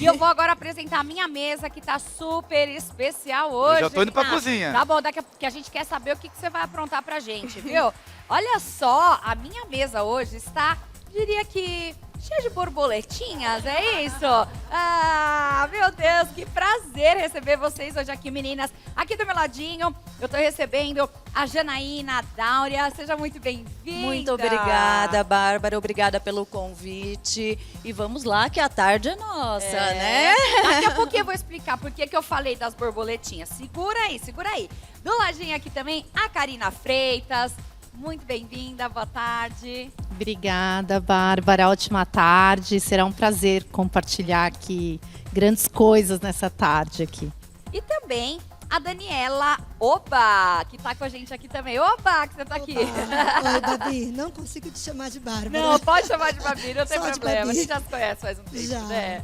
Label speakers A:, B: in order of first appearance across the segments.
A: E eu vou agora apresentar a minha mesa, que tá super especial hoje.
B: Eu já tô indo pra
A: Renato.
B: cozinha.
A: Tá bom, daqui a pouco a gente quer saber o que você vai aprontar pra gente, viu? Olha só, a minha mesa hoje está, diria que, cheia de borboletinhas, é isso? Ah, meu Deus, que prazer receber vocês hoje aqui, meninas. Aqui do meu ladinho, eu tô recebendo a Janaína Dáurea. Seja muito bem-vinda.
C: Muito obrigada, Bárbara. Obrigada pelo convite. E vamos lá, que a tarde é nossa, né?
A: Daqui a pouquinho eu vou explicar por que eu falei das borboletinhas. Segura aí, segura aí. Do ladinho aqui também, a Karina Freitas. Muito bem-vinda, boa tarde.
D: Obrigada, Bárbara. Ótima tarde. Será um prazer compartilhar aqui grandes coisas nessa tarde aqui.
A: E também a Daniela Oba, que tá com a gente aqui também. Oba, que você tá aqui.
E: Oi, Babi. Não consigo te chamar de Bárbara.
A: Não, pode chamar de Babi, não tem
E: Só de
A: problema.
E: Babi.
A: A gente já se conhece faz um tempo,
E: Já.
A: né?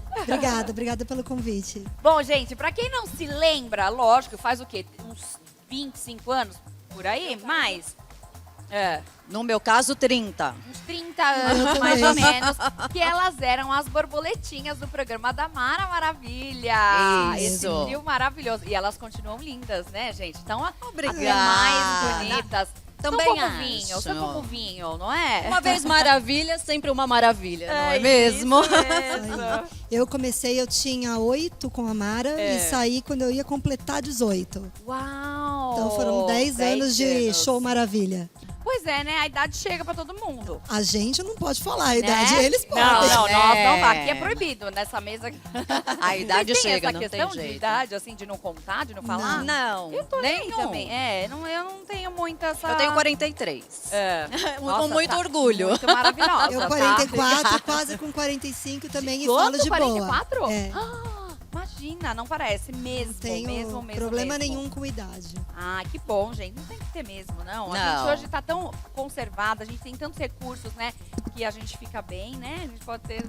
E: Obrigada pelo convite.
A: Bom, gente, pra quem não se lembra, lógico, faz o quê? Uns 25 anos por aí? Mais? É.
C: No meu caso, 30.
A: Uns 30 anos, mais ou menos, que elas eram as borboletinhas do programa da Mara Maravilha. Esse
C: Isso.
A: trio maravilhoso. E elas continuam lindas, né, gente? Então,
C: Obrigada.
A: mais bonitas.
C: Também
A: são como
C: acho.
A: vinho, são como vinho, não é?
C: Uma vez maravilha, sempre uma maravilha, não é
A: isso
C: mesmo?
A: mesmo.
E: Eu comecei, eu tinha 8 com a Mara e saí quando eu ia completar 18.
A: Uau!
E: Então foram 10 anos de show maravilha.
A: Pois é, né? A idade chega pra todo mundo.
E: A gente não pode falar a idade,
A: né?
E: eles podem.
A: Não, nós não.
C: É.
A: Aqui é proibido nessa mesa.
C: A idade
A: Vocês têm
C: chega,
A: essa
C: não
A: questão
C: tem
A: de
C: jeito.
A: idade, assim, de não contar, de não falar?
C: Não,
A: Eu tô nem
C: nenhum.
A: também. Eu não tenho muita essa...
C: Eu tenho 43.
A: É.
C: Com
A: Nossa,
C: muito
A: tá
C: orgulho.
A: Muito maravilhosa.
E: Eu
A: tá?
E: 44, quase com 45 também e falo
A: Todo
E: de
A: 44?
E: boa. É,
A: Imagina, não parece mesmo,
E: não tenho
A: mesmo
E: problema
A: mesmo.
E: nenhum com idade.
A: Ah, que bom, gente. Não tem que ter mesmo, não. A
C: Não.
A: gente hoje tá tão conservada, a gente tem tantos recursos, né? Que a gente fica bem, né? A gente pode ter,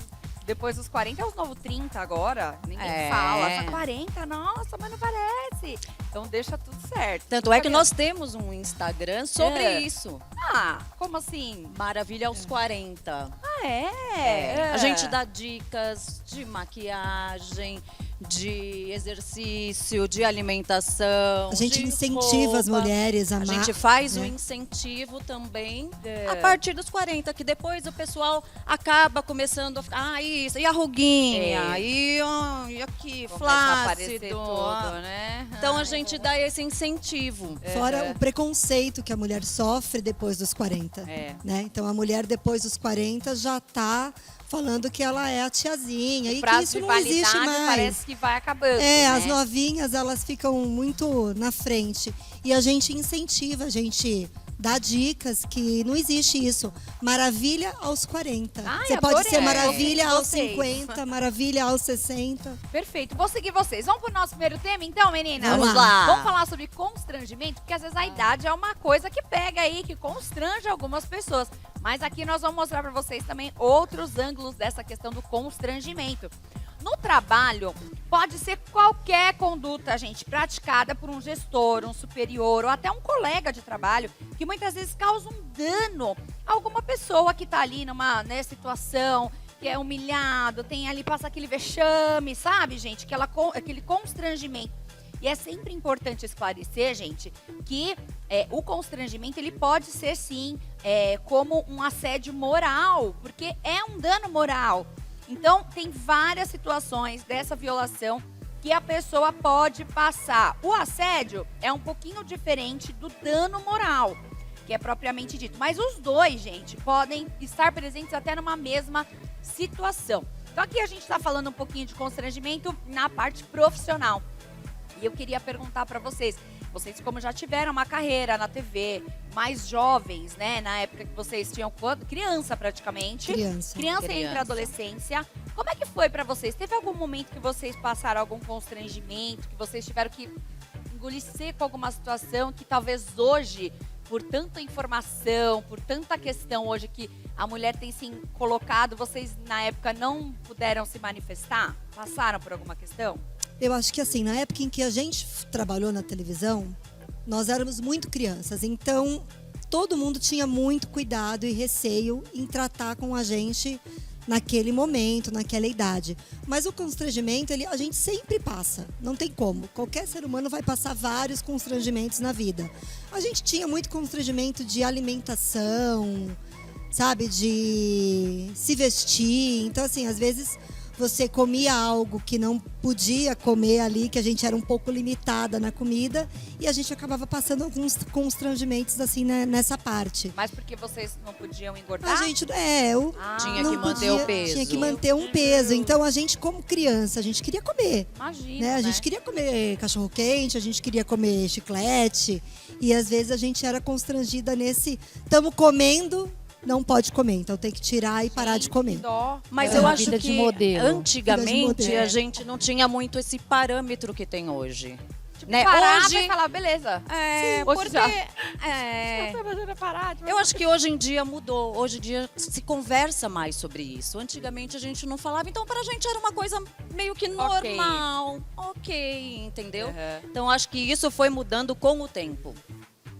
A: depois dos 40, é os novos 30 agora. Ninguém
C: É.
A: fala. Essa 40, nossa, mas não parece. Então deixa tudo certo.
C: Tanto é que nós temos um Instagram sobre
A: É.
C: isso.
A: Ah, como assim?
C: Maravilha aos 40.
A: Ah, é?
C: A gente dá dicas de maquiagem, de exercício, de alimentação.
E: A gente
C: de
E: incentiva as
C: roupa.
E: mulheres a
C: A
E: amar.
C: gente faz um
E: né?
C: incentivo também
A: É.
C: a partir dos 40, que depois o pessoal acaba começando a ficar, isso, e a ruguinha,
A: É.
C: e aqui,
A: Começa a aparecer
C: flácido.
A: tudo, né?
C: Então a gente dá esse incentivo.
E: Fora o preconceito que a mulher sofre depois dos 40.
A: É.
E: Né? Então a mulher depois dos 40 já tá falando que ela é a tiazinha e que
A: Prazo
E: isso
A: de
E: não
A: validade
E: existe mais.
A: parece que vai acabando,
E: É,
A: né?
E: as novinhas, elas ficam muito na frente. E a gente incentiva, a gente dá dicas que não existe isso. Maravilha aos 40.
A: Ai,
E: Você pode
A: adorei.
E: ser maravilha aos
A: Vocês.
E: 50, maravilha aos 60.
A: Perfeito, vou seguir vocês. Vamos pro nosso primeiro tema, então, meninas?
E: Vamos lá.
A: Vamos falar sobre constrangimento, porque às vezes a idade é uma coisa que pega aí, que constrange algumas pessoas. Mas aqui nós vamos mostrar pra vocês também outros ângulos dessa questão do constrangimento. No trabalho, pode ser qualquer conduta, gente, praticada por um gestor, um superior ou até um colega de trabalho, que muitas vezes causa um dano a alguma pessoa que tá ali numa situação, que é humilhado, tem ali, passa aquele vexame, sabe, gente? Aquele constrangimento. E é sempre importante esclarecer, gente, que o constrangimento ele pode ser, sim, como um assédio moral, porque é um dano moral. Então, tem várias situações dessa violação que a pessoa pode passar. O assédio é um pouquinho diferente do dano moral, que é propriamente dito. Mas os dois, gente, podem estar presentes até numa mesma situação. Então, aqui a gente está falando um pouquinho de constrangimento na parte profissional. E eu queria perguntar para vocês como já tiveram uma carreira na TV, mais jovens, né? Na época que vocês tinham criança praticamente. Criança entre a adolescência. Como é que foi para vocês? Teve algum momento que vocês passaram algum constrangimento, que vocês tiveram que engolir seco alguma situação que talvez hoje, por tanta informação, por tanta questão hoje que a mulher tem se colocado, vocês na época não puderam se manifestar? Passaram por alguma questão?
E: Eu acho que assim, na época em que a gente trabalhou na televisão, nós éramos muito crianças. Então, todo mundo tinha muito cuidado e receio em tratar com a gente naquele momento, naquela idade. Mas o constrangimento, a gente sempre passa, não tem como. Qualquer ser humano vai passar vários constrangimentos na vida. A gente tinha muito constrangimento de alimentação, sabe, de se vestir. Então, assim, às vezes você comia algo que não podia comer ali, que a gente era um pouco limitada na comida, e a gente acabava passando alguns constrangimentos assim, né, nessa parte.
A: Mas porque vocês não podiam engordar?
E: A gente,
C: Tinha que manter o peso.
E: Tinha que manter um peso. Então a gente, como criança, a gente queria comer.
A: Imagina,
E: Né? A gente queria comer cachorro quente, a gente queria comer chiclete. E às vezes a gente era constrangida nesse, estamos comendo, não pode comer, então tem que tirar e parar de comer.
A: Que dó.
C: Mas
D: É
C: eu
D: uma
C: acho
D: vida de
C: que
D: modelo.
C: antigamente
E: Vida de modelo.
C: a gente não tinha muito esse parâmetro que tem hoje.
A: Tipo,
C: Né?
A: parava
C: Hoje-
A: e falava, beleza.
C: É,
A: Hoje
C: porque
A: já.
C: eu acho que hoje em dia mudou. Hoje em dia se conversa mais sobre isso. Antigamente a gente não falava, então pra gente era uma coisa meio que normal. Ok, entendeu?
A: Uhum.
C: Então acho que isso foi mudando com o tempo.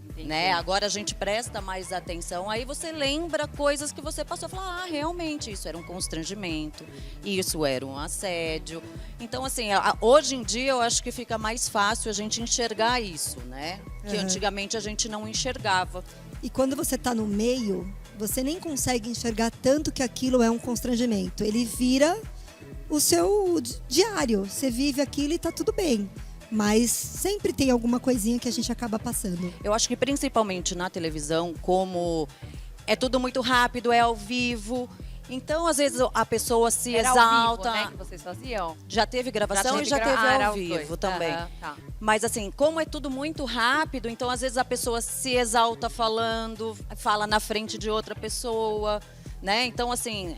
A: Entendi.
C: Né? Agora a gente presta mais atenção, aí você lembra coisas que você passou, fala, realmente isso era um constrangimento, isso era um assédio. Então, assim, hoje em dia eu acho que fica mais fácil a gente enxergar isso, né? Que
E: Uhum.
C: antigamente a gente não enxergava.
E: E quando você está no meio, você nem consegue enxergar tanto que aquilo é um constrangimento. Ele vira o seu diário. Você vive aquilo e tá tudo bem. Mas sempre tem alguma coisinha que a gente acaba passando.
C: Eu acho que principalmente na televisão, como é tudo muito rápido, é ao vivo. Então, às vezes, a pessoa se
A: Era
C: exalta.
A: ao vivo, né, que vocês faziam?
C: Já teve gravação e já
A: gra-
C: teve
A: era
C: ao
A: os
C: vivo
A: dois.
C: também.
A: Aham, tá.
C: Mas assim, como é tudo muito rápido, então às vezes a pessoa se exalta falando, fala na frente de outra pessoa, né? Então assim,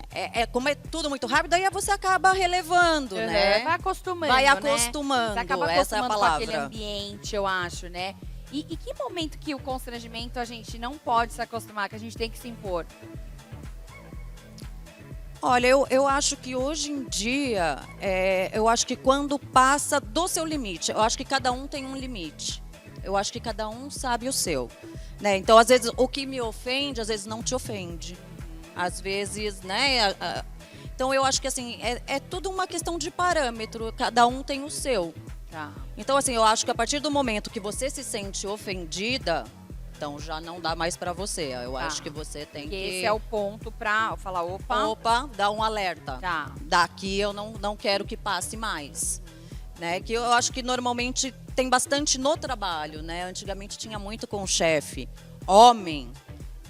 C: como é tudo muito rápido, aí você acaba relevando,
A: Uhum.
C: né?
A: Vai acostumando,
C: Vai
A: né?
C: acostumando,
A: Você acaba
C: essa é a
A: acostumando com aquele
C: palavra.
A: ambiente, eu acho, né? E que momento que o constrangimento a gente não pode se acostumar, que a gente tem que se impor?
C: Olha, eu acho que hoje em dia, eu acho que quando passa do seu limite, eu acho que cada um tem um limite. Eu acho que cada um sabe o seu, né? Então, às vezes, o que me ofende, às vezes não te ofende. Às vezes, né? Então, eu acho que, assim, é tudo uma questão de parâmetro. Cada um tem o seu.
A: Tá.
C: Então, assim, eu acho que a partir do momento que você se sente ofendida, então já não dá mais pra você. Eu
A: Tá.
C: acho que você tem
A: Porque
C: que...
A: esse é o ponto pra falar,
C: Opa, dá um alerta.
A: Tá.
C: Daqui eu não quero que passe mais. Né? Que eu acho que normalmente tem bastante no trabalho, né? Antigamente tinha muito com o chefe, homem,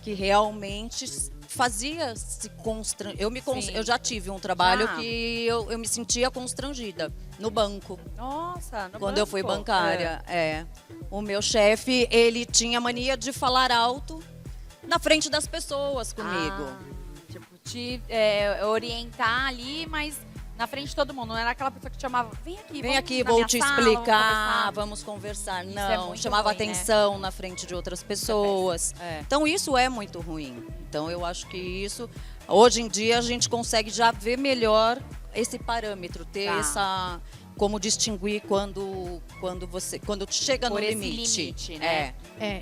C: que realmente fazia se constranger.
A: Sim.
C: Eu já tive um trabalho
A: Já?
C: que eu me sentia constrangida no banco,
A: Nossa, no
C: quando eu fui
A: banco.
C: bancária. O meu chefe, ele tinha mania de falar alto na frente das pessoas comigo.
A: Tipo, te orientar ali, mas na frente de todo mundo. Não era aquela pessoa que te chamava, vem aqui,
C: Vem
A: vamos
C: aqui,
A: na
C: vou
A: minha
C: te
A: sala,
C: explicar,
A: vamos
C: vamos conversar.
A: Isso é
C: Não,
A: muito
C: chamava
A: ruim, né?
C: atenção na frente de outras pessoas.
A: É.
C: Então isso é muito ruim. Então eu acho que isso, hoje em dia a gente consegue já ver melhor esse parâmetro, ter
A: Tá.
C: essa como distinguir quando chega
A: Por
C: no
A: esse
C: limite.
A: limite, né?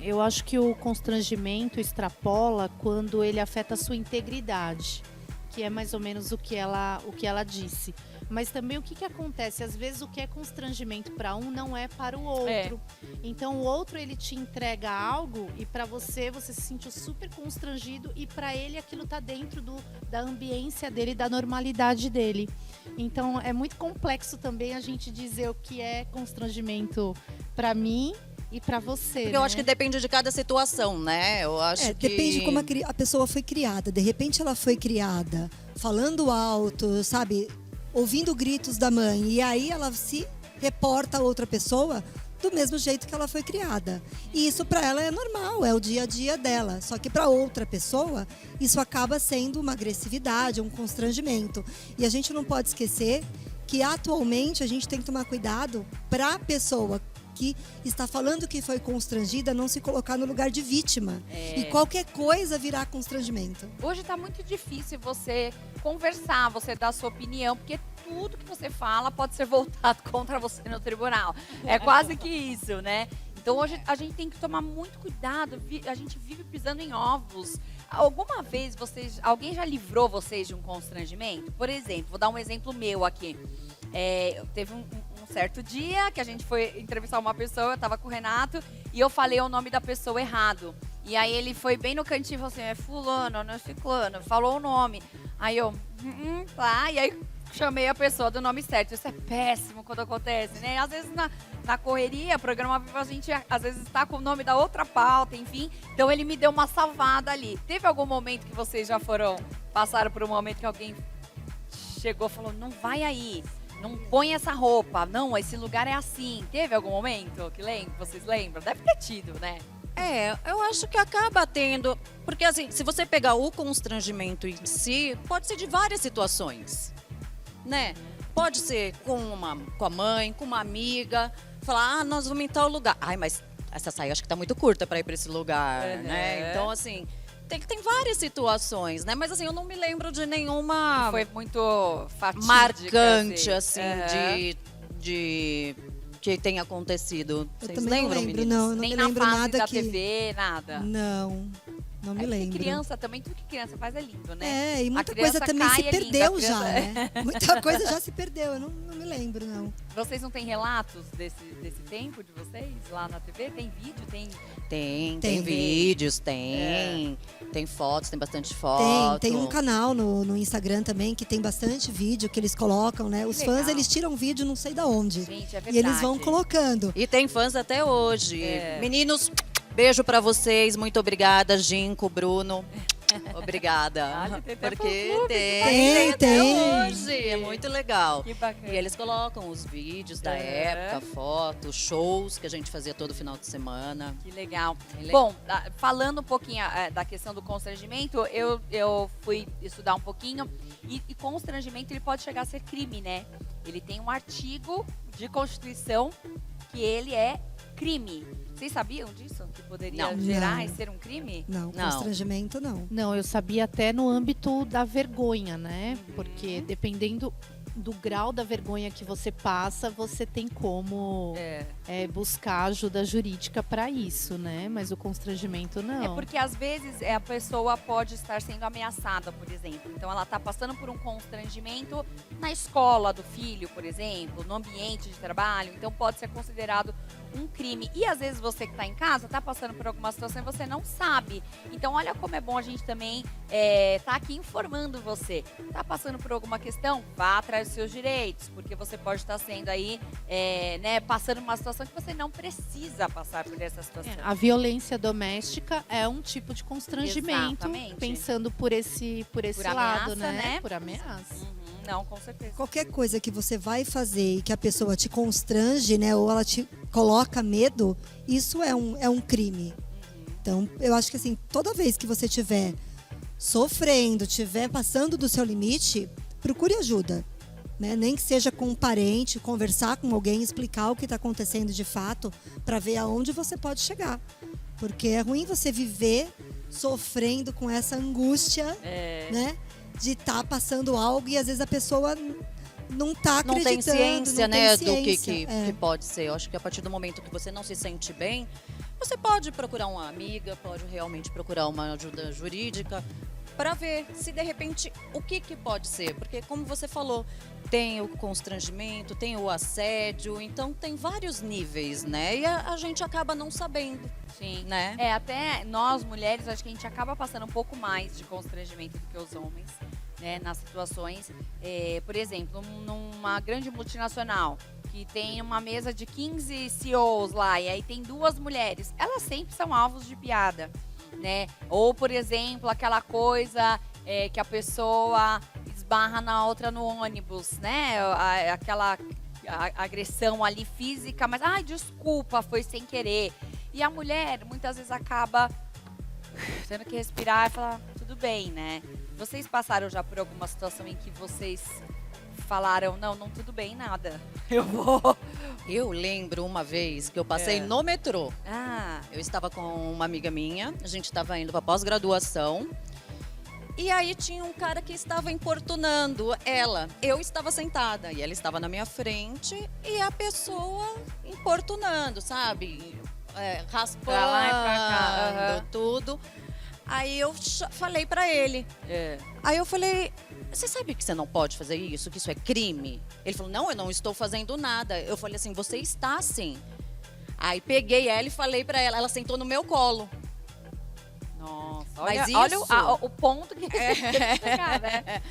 D: Eu acho que o constrangimento extrapola quando ele afeta a sua integridade, que é mais ou menos o que ela disse. Mas também o que acontece? Às vezes o que é constrangimento para um não é para o outro. Então o outro ele te entrega algo e para você se sentiu super constrangido e para ele aquilo tá dentro da ambiência dele, da normalidade dele. Então é muito complexo também a gente dizer o que é constrangimento para mim e para você.
C: Porque eu acho que depende de cada situação, né? Eu acho que
E: Depende de como a pessoa foi criada. De repente ela foi criada falando alto, sabe? Ouvindo gritos da mãe. E aí ela se reporta a outra pessoa do mesmo jeito que ela foi criada. E isso para ela é normal, é o dia a dia dela. Só que para outra pessoa, isso acaba sendo uma agressividade, um constrangimento. E a gente não pode esquecer que atualmente a gente tem que tomar cuidado para a pessoa que está falando que foi constrangida não se colocar no lugar de vítima. E qualquer coisa virar constrangimento.
A: Hoje tá muito difícil você conversar, você dar sua opinião, porque tudo que você fala pode ser voltado contra você no tribunal. É quase que isso, né? Então, Então hoje a gente tem que tomar muito cuidado, a gente vive pisando em ovos. Alguma vez alguém já livrou vocês de um constrangimento? Por exemplo, vou dar um exemplo meu aqui. Teve um certo dia que a gente foi entrevistar uma pessoa, eu tava com o Renato, e eu falei o nome da pessoa errado. E aí ele foi bem no cantinho e falou assim, é fulano, não é ciclano, falou o nome. Aí eu, tá, e aí chamei a pessoa do nome certo. Isso é péssimo quando acontece, né? Às vezes na correria, programa vivo, a gente às vezes está com o nome da outra pauta, enfim. Então ele me deu uma salvada ali. Teve algum momento que vocês já passaram por um momento que alguém chegou e falou, não vai aí, não põe essa roupa, não, esse lugar é assim. Teve algum momento que vocês lembram? Deve ter tido, né?
C: Eu acho que acaba tendo, porque assim, se você pegar o constrangimento em si, pode ser de várias situações, né? Pode ser com a mãe, com uma amiga, falar, nós vamos em tal lugar. Ai, mas essa saia acho que tá muito curta para ir para esse lugar, né? Então, assim, tem várias situações, né? Mas assim, eu não me lembro de nenhuma
A: foi muito fatídica,
C: marcante, assim, de que tenha acontecido.
E: Eu
C: Vocês
E: também não
C: lembram,
E: lembro,
C: meninas?
E: não
A: Nem
E: me
A: na
E: lembro
A: fase
E: nada
A: da
E: que...
A: TV, nada.
E: Não me
A: É que
E: lembro.
A: criança também, tudo que criança faz é lindo, né?
E: E
A: A
E: muita
A: criança
E: coisa também se
A: cai, é linda,
E: perdeu
A: a
E: já,
A: criança-
E: né? Muita coisa já se perdeu, eu não me lembro, não.
A: Vocês não têm relatos desse tempo de vocês lá na TV? Tem vídeo? Tem
C: Tem vídeos, tem fotos, tem bastante foto.
E: Tem um canal no Instagram também que tem bastante vídeo que eles colocam, né? Os fãs,
A: legal.
E: eles tiram vídeo não sei da onde.
A: Gente, é verdade.
E: E eles vão colocando.
C: E tem fãs até hoje.
A: É.
C: Meninos, beijo pra vocês. Muito obrigada, Ginco, Bruno. Obrigada.
A: Ah, tem até
C: Porque
A: fã-clube,
C: tem até
E: tem.
C: hoje. É muito legal.
A: Que bacana.
C: E eles colocam os vídeos da época, fotos, shows que a gente fazia todo final de semana.
A: Que legal.
C: Bem legal.
A: Bom, falando um pouquinho da questão do constrangimento, eu fui estudar um pouquinho e constrangimento ele pode chegar a ser crime, né? Ele tem um artigo de Constituição que ele é crime. Vocês sabiam disso? Que poderia
C: Não.
A: gerar
E: Não.
A: e ser um crime?
E: Não,
C: Não.
E: constrangimento não.
D: Não, eu sabia até no âmbito da vergonha, né? Porque dependendo do grau da vergonha que você passa, você tem como buscar ajuda jurídica para isso, né? Mas o constrangimento não.
A: É porque às vezes a pessoa pode estar sendo ameaçada, por exemplo. Então ela está passando por um constrangimento na escola do filho, por exemplo, no ambiente de trabalho. Então pode ser considerado um crime. E às vezes você que está em casa está passando por alguma situação e você não sabe. Então olha como é bom a gente também tá aqui informando você. Está passando por alguma questão? Vá atrás dos seus direitos, porque você pode estar sendo aí, passando uma situação que você não precisa passar por essa situação.
D: A violência doméstica é um tipo de constrangimento,
A: Exatamente.
D: pensando por esse
A: Por
D: lado,
A: ameaça,
D: né?
A: né?
D: Por ameaça.
A: Não, com certeza.
E: Qualquer coisa que você vai fazer e que a pessoa te constrange, né? Ou ela te coloca medo, isso é um crime. Então, eu acho que assim, toda vez que você estiver sofrendo, estiver passando do seu limite, procure ajuda. Né? Nem que seja com um parente, conversar com alguém, explicar o que está acontecendo de fato, para ver aonde você pode chegar. Porque é ruim você viver sofrendo com essa angústia, né? De estar passando algo e às vezes a pessoa não está
C: Não
E: acreditando.
C: tem ciência,
E: não tem
C: né,
E: ciência.
C: do que pode ser. Eu acho que a partir do momento que você não se sente bem, você pode procurar uma amiga, pode realmente procurar uma ajuda jurídica para ver se de repente o que pode ser. Porque como você falou, tem o constrangimento, tem o assédio, então tem vários níveis, né? E a gente acaba não sabendo.
A: Sim.
C: Né?
A: Até nós mulheres, acho que a gente acaba passando um pouco mais de constrangimento do que os homens, né? Nas situações. Por exemplo, numa grande multinacional, que tem uma mesa de 15 CEOs lá, e aí tem 2 mulheres. Elas sempre são alvos de piada, né? Ou, por exemplo, aquela coisa que a pessoa esbarra na outra no ônibus, né? Aquela agressão ali física, mas, ai, desculpa, foi sem querer. E a mulher, muitas vezes, acaba tendo que respirar e falar, tudo bem, né? Vocês passaram já por alguma situação em que vocês falaram, não, tudo bem, nada. Eu vou.
C: Eu lembro uma vez que eu passei no metrô.
A: Ah,
C: Eu estava com uma amiga minha, a gente estava indo para pós-graduação. E aí tinha um cara que estava importunando ela. Eu estava sentada e ela estava na minha frente e a pessoa importunando, sabe? raspando,
A: Pra lá e pra cá, aham.
C: tudo. Aí eu falei pra ele. Aí eu falei, você sabe que você não pode fazer isso? Que isso é crime? Ele falou, não, eu não estou fazendo nada. Eu falei assim, você está sim. Aí peguei ela e falei pra ela, ela sentou no meu colo.
A: Nossa,
C: Mas
A: olha
C: isso-
A: o ponto que chegar, né?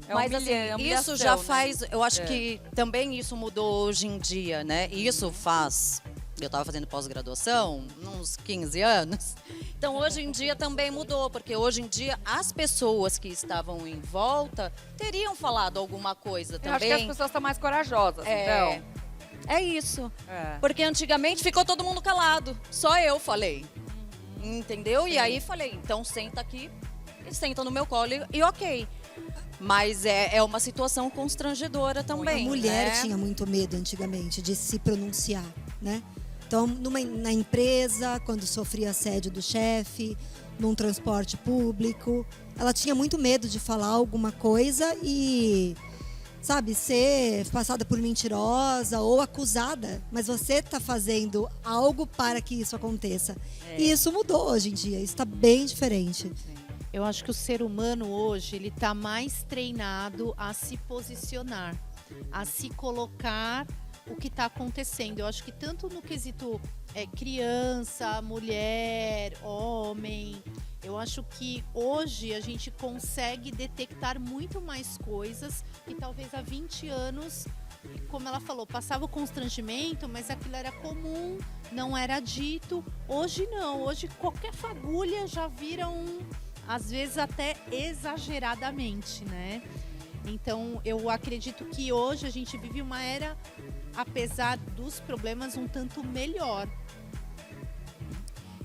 A: É
C: Mas assim,
A: humilhação,
C: isso já
A: né?
C: faz, eu acho que também isso mudou hoje em dia, né? E isso faz, eu estava fazendo pós-graduação, uns 15 anos. Então hoje em dia também mudou, porque hoje em dia as pessoas que estavam em volta teriam falado alguma coisa
A: Eu
C: também.
A: acho que as pessoas estão mais corajosas, então.
C: É isso.
A: É.
C: Porque antigamente ficou todo mundo calado, só eu falei. Entendeu? E aí falei, então senta aqui, e senta no meu colo e ok. Mas é uma situação constrangedora também.
E: A mulher
C: né?
E: tinha muito medo antigamente de se pronunciar, né? Então, na empresa, quando sofria assédio do chefe, num transporte público, ela tinha muito medo de falar alguma coisa e, sabe, ser passada por mentirosa ou acusada, mas você está fazendo algo para que isso aconteça. E isso mudou hoje em dia, isso está bem diferente.
D: Eu acho que o ser humano hoje, ele está mais treinado a se posicionar, a se colocar o que está acontecendo. Eu acho que tanto no quesito criança, mulher, homem, eu acho que hoje a gente consegue detectar muito mais coisas que talvez há 20 anos, como ela falou, passava o constrangimento, mas aquilo era comum, não era dito. Hoje não, hoje qualquer fagulha já vira às vezes até exageradamente, né? Então, eu acredito que hoje a gente vive uma era, apesar dos problemas, um tanto melhor.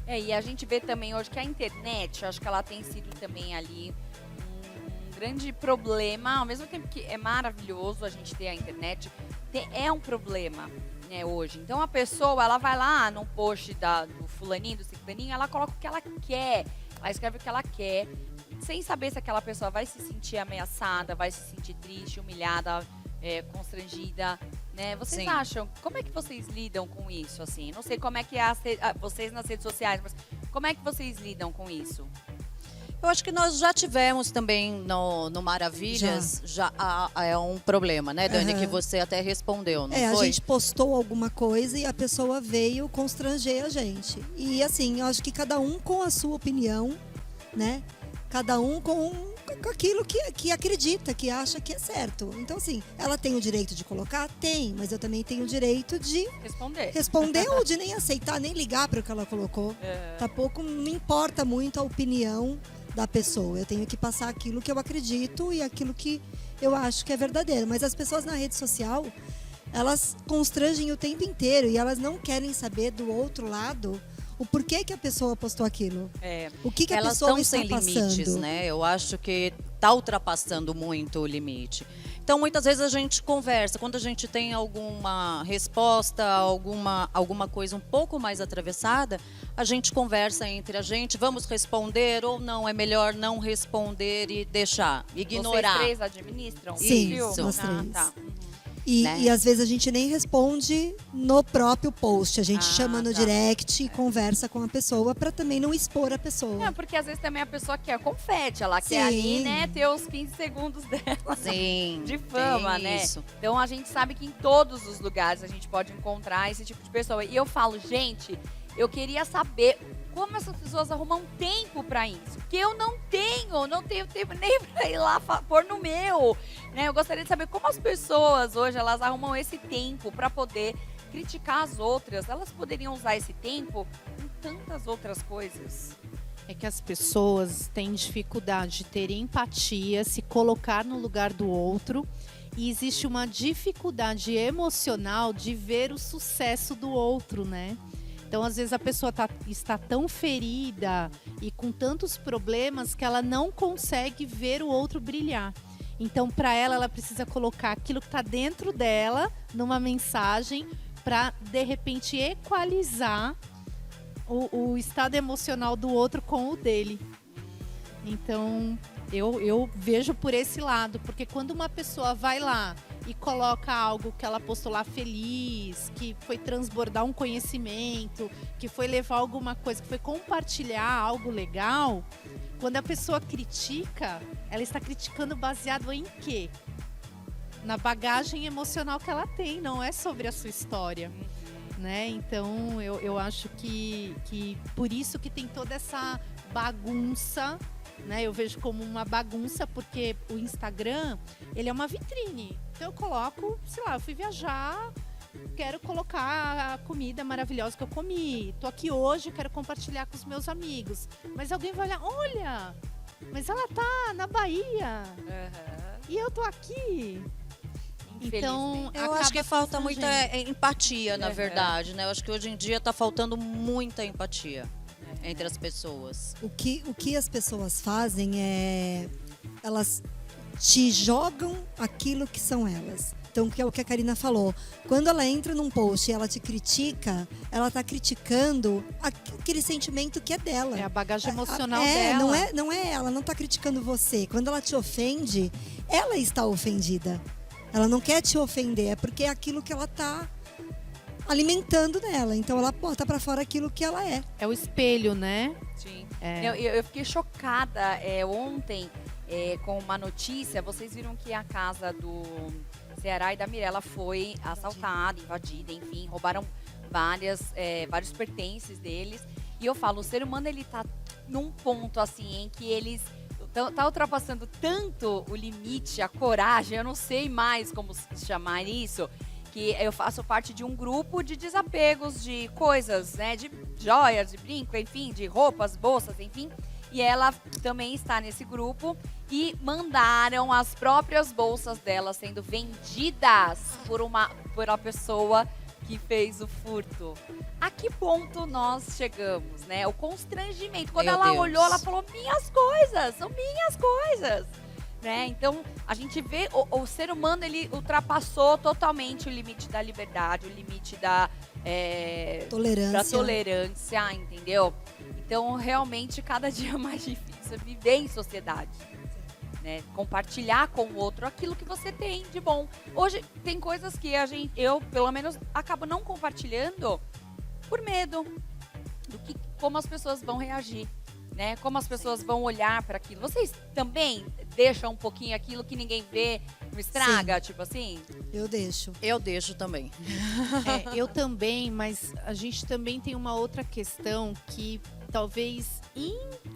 A: E a gente vê também hoje que a internet, eu acho que ela tem sido também ali um grande problema, ao mesmo tempo que é maravilhoso a gente ter a internet, é um problema, né, hoje. Então a pessoa, ela vai lá no post do fulaninho, do ciclaninho, ela coloca o que ela quer, ela escreve o que ela quer, sem saber se aquela pessoa vai se sentir ameaçada, vai se sentir triste, humilhada, constrangida, né? Vocês
C: Sim.
A: acham, como é que vocês lidam com isso, assim? Não sei como é que é vocês nas redes sociais, mas como é que vocês lidam com isso?
C: Eu acho que nós já tivemos também no Maravilhas, já é um problema, né, Dani,
E: Aham.
C: que você até respondeu, não
E: A
C: foi?
E: gente postou alguma coisa e a pessoa veio constranger a gente. E assim, eu acho que cada um com a sua opinião, né? Cada um com aquilo que acredita, que acha que é certo. Então, assim, ela tem o direito de colocar? Tem, mas eu também tenho o direito de responder ou de nem aceitar, nem ligar para o que ela colocou. Tá pouco, não importa muito a opinião da pessoa. Eu tenho que passar aquilo que eu acredito e aquilo que eu acho que é verdadeiro. Mas as pessoas na rede social, elas constrangem o tempo inteiro e elas não querem saber do outro lado o porquê que a pessoa postou aquilo. O que a
C: Elas
E: pessoa
C: estão
E: está
C: sem
E: passando.
C: limites, né? Eu acho que está ultrapassando muito o limite. Então, muitas vezes a gente conversa. Quando a gente tem alguma resposta, alguma coisa um pouco mais atravessada, a gente conversa entre a gente. Vamos responder ou não? É melhor não responder e deixar, ignorar.
A: Vocês três administram?
E: Sim,
A: Isso.
E: nós três.
A: Tá.
C: né?
E: E às vezes a gente nem responde no próprio post. A gente chama no
A: tá.
E: direct e conversa com a pessoa para também não expor a pessoa.
A: Não, porque às vezes também a pessoa quer confete, ela
E: Sim.
A: quer ali, né, ter os 15 segundos dela
C: Sim,
A: de fama,
C: tem
A: né?
C: isso.
A: Então a gente sabe que em todos os lugares a gente pode encontrar esse tipo de pessoa. E eu falo, gente, eu queria saber como essas pessoas arrumam tempo pra isso. Porque eu não tenho tempo nem pra ir lá pôr no meu. Né? Eu gostaria de saber como as pessoas hoje, elas arrumam esse tempo pra poder criticar as outras. Elas poderiam usar esse tempo em tantas outras coisas.
D: É que as pessoas têm dificuldade de ter empatia, se colocar no lugar do outro. E existe uma dificuldade emocional de ver o sucesso do outro, né? Então, às vezes, a pessoa está tão ferida e com tantos problemas que ela não consegue ver o outro brilhar. Então, para ela precisa colocar aquilo que está dentro dela numa mensagem para, de repente, equalizar o estado emocional do outro com o dele. Então, eu vejo por esse lado, porque quando uma pessoa vai lá e coloca algo que ela postou lá feliz, que foi transbordar um conhecimento, que foi levar alguma coisa, que foi compartilhar algo legal, quando a pessoa critica, ela está criticando baseado em quê? Na bagagem emocional que ela tem, não é sobre a sua história. Né? Então, eu acho que por isso que tem toda essa bagunça, né? Eu vejo como uma bagunça, porque o Instagram, ele é uma vitrine. Então, eu coloco, sei lá, eu fui viajar, quero colocar a comida maravilhosa que eu comi. Tô aqui hoje, quero compartilhar com os meus amigos. Mas alguém vai olhar, olha, mas ela tá na Bahia e eu tô aqui. Então,
C: eu acho que falta
D: constrangendo.
C: muita empatia, na verdade, né? Eu acho que hoje em dia está faltando muita empatia entre as pessoas.
E: O que as pessoas fazem é... Elas te jogam aquilo que são elas. Então, que é o que a Karina falou. Quando ela entra num post e ela te critica, ela está criticando aquele sentimento que é dela.
D: É a bagagem emocional
E: dela.
D: dela.
E: Não é ela, não está criticando você. Quando ela te ofende, ela está ofendida. Ela não quer te ofender, é porque é aquilo que ela está alimentando nela. Então ela bota pra fora aquilo que ela é.
D: É o espelho, né?
A: Sim.
D: É.
A: Eu fiquei chocada ontem com uma notícia. Vocês viram que a casa do Ceará e da Mirella foi assaltada, invadida, enfim, roubaram vários pertences deles. E eu falo, o ser humano, ele tá num ponto assim em que eles tá ultrapassando tanto o limite, a coragem, eu não sei mais como chamar isso, que eu faço parte de um grupo de desapegos de coisas, né, de joias, de brinco, enfim, de roupas, bolsas, enfim. E ela também está nesse grupo e mandaram as próprias bolsas dela sendo vendidas por uma pessoa que fez o furto. A que ponto nós chegamos, né? O constrangimento. Quando ela olhou, ela falou, minhas coisas, são minhas coisas. Né? Então, a gente vê o ser humano, ele ultrapassou totalmente o limite da liberdade, o limite da tolerância, entendeu? Então, realmente, cada dia é mais difícil é viver em sociedade. Né? Compartilhar com o outro aquilo que você tem de bom. Hoje tem coisas que eu pelo menos acabo não compartilhando por medo como as pessoas vão reagir, né? Como as pessoas vão olhar para aquilo. Vocês também deixam um pouquinho aquilo que ninguém vê, não estraga, tipo assim?
E: Eu deixo.
C: Eu deixo também.
D: Eu também, mas a gente também tem uma outra questão que talvez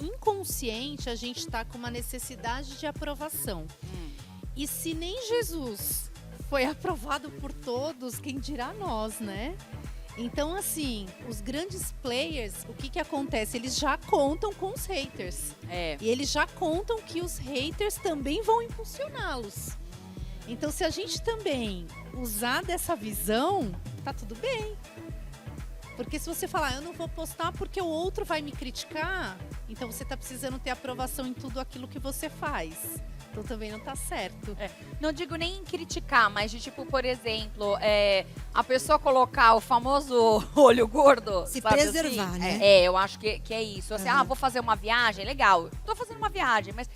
D: inconsciente a gente está com uma necessidade de aprovação. E se nem Jesus foi aprovado por todos, quem dirá nós, né? Então, assim, os grandes players, o que acontece? Eles já contam com os haters. E eles já contam que os haters também vão impulsioná-los. Então, se a gente também usar dessa visão, tá tudo bem. Porque se você falar, eu não vou postar porque o outro vai me criticar, então você tá precisando ter aprovação em tudo aquilo que você faz. Então também não tá certo.
A: Não digo nem criticar, mas de tipo, por exemplo, a pessoa colocar o famoso olho gordo.
E: Se
A: sabe
E: preservar,
A: assim?
E: né?
A: Eu acho que é isso. Assim, vou fazer uma viagem, legal. Tô fazendo uma viagem, mas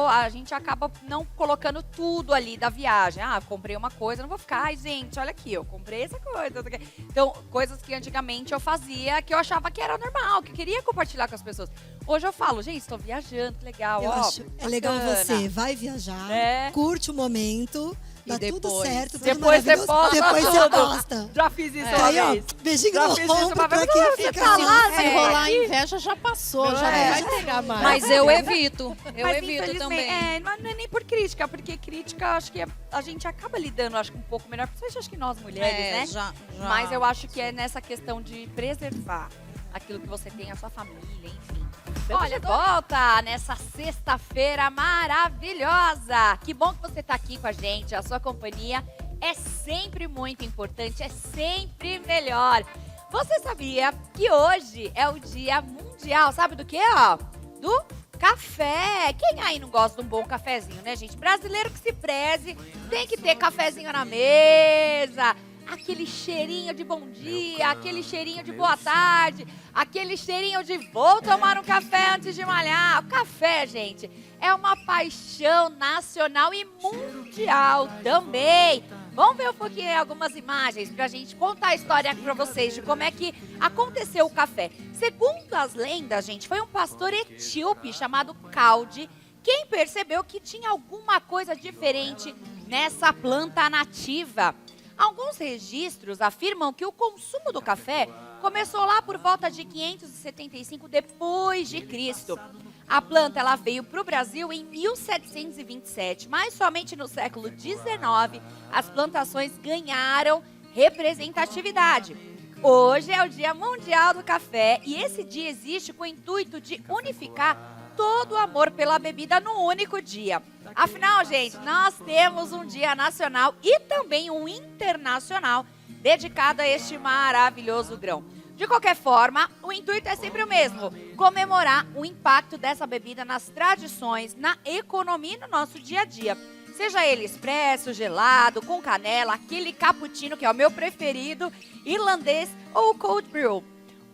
A: a gente acaba não colocando tudo ali da viagem. Comprei uma coisa, não vou ficar, ai, gente, olha aqui, eu comprei essa coisa. Então, coisas que antigamente eu fazia, que eu achava que era normal, que eu queria compartilhar com as pessoas. Hoje eu falo, gente, estou viajando, que legal.
E: Eu acho legal
A: bacana.
E: você vai viajar, curte o momento, dá tudo certo, tudo
A: depois você posta
E: depois você
A: tudo.
E: posta.
A: Já fiz isso
E: Aí,
A: uma
E: ó,
A: vez.
E: beijinho
A: Já
E: no
A: fiz isso
E: ombro
A: uma
E: pra
A: vez.
E: quem
A: Você
E: fica
A: tá
E: assim.
A: lá,
D: Se rolar a inveja, já passou, já não vai pegar mais.
C: Mas eu evito. Eu
A: Mas,
C: evito
A: infelizmente,
C: também.
A: Mas não é nem por crítica, porque crítica, acho que a gente acaba lidando, acho que um pouco melhor, principalmente acho que nós mulheres, né?
C: Já.
A: Mas eu acho que é nessa questão de preservar aquilo que você tem, a sua família, enfim. Olha, volta nessa sexta-feira maravilhosa. Que bom que você tá aqui com a gente, a sua companhia é sempre muito importante, é sempre melhor. Você sabia que hoje é o Dia Mundial, sabe do quê, ó? Do café. Quem aí não gosta de um bom cafezinho, né, gente? Brasileiro que se preze, tem que ter cafezinho na mesa. aquele cheirinho de bom dia, aquele cheirinho de boa tarde, aquele cheirinho de vou tomar um café antes de malhar. O café, gente, é uma paixão nacional e mundial também. Vamos ver um pouquinho algumas imagens pra gente contar a história pra vocês de como é que aconteceu o café. Segundo as lendas, gente, foi um pastor etíope chamado Caldi quem percebeu que tinha alguma coisa diferente nessa planta nativa. Alguns registros afirmam que o consumo do café começou lá por volta de 575 depois de Cristo. A planta ela veio para o Brasil em 1727, mas somente no século XIX as plantações ganharam representatividade. Hoje é o Dia Mundial do Café e esse dia existe com o intuito de unificar todo o amor pela bebida num único dia. Afinal, gente, nós temos um dia nacional e também um internacional dedicado a este maravilhoso grão. De qualquer forma, o intuito é sempre o mesmo: comemorar o impacto dessa bebida nas tradições, na economia e no nosso dia a dia. Seja ele expresso, gelado, com canela, aquele cappuccino que é o meu preferido, irlandês ou cold brew.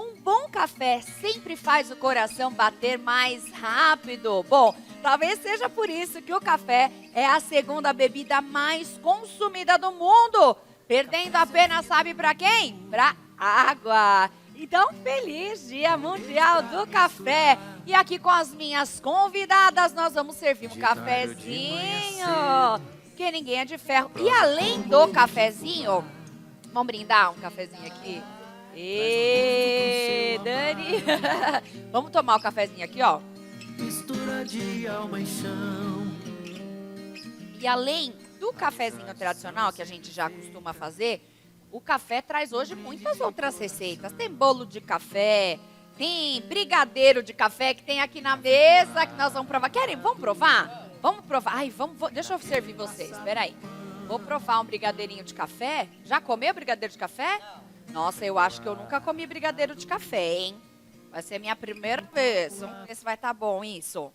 A: Um bom café sempre faz o coração bater mais rápido. Bom, talvez seja por isso que o café é a segunda bebida mais consumida do mundo, perdendo apenas, sabe para quem? Para água. Então, feliz Dia Mundial do Café. E aqui com as minhas convidadas, nós vamos servir um cafezinho, que ninguém é de ferro. E além do cafezinho, vamos brindar um cafezinho aqui? E Dani, vamos tomar o cafezinho aqui, ó.
B: Mistura de alma e chão.
A: E além do cafezinho tradicional que a gente já costuma fazer, o café traz hoje muitas outras receitas. Tem bolo de café, tem brigadeiro de café que tem aqui na mesa que nós vamos provar. Querem? Vamos provar? Vamos provar. Ai, deixa eu servir vocês. Espera aí. Vou provar um brigadeirinho de café. Já comeu brigadeiro de café? Nossa, eu acho que eu nunca comi brigadeiro de café, hein? Vai ser a minha primeira vez. Vamos ver se vai estar bom isso.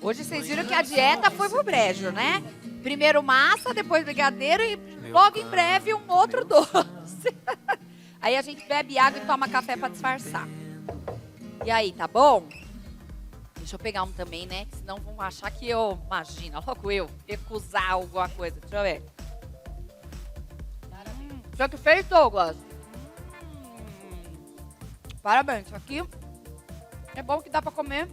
A: Hoje vocês viram que a dieta foi pro brejo, né? Primeiro massa, depois brigadeiro e logo em breve um outro doce. Aí a gente bebe água e toma café pra disfarçar. E aí, tá bom? Deixa eu pegar um também, né? Senão vão achar que eu, imagina, logo eu, recusar alguma coisa. Deixa eu ver. Já que fez, Douglas? Parabéns, isso aqui é bom que dá pra comer.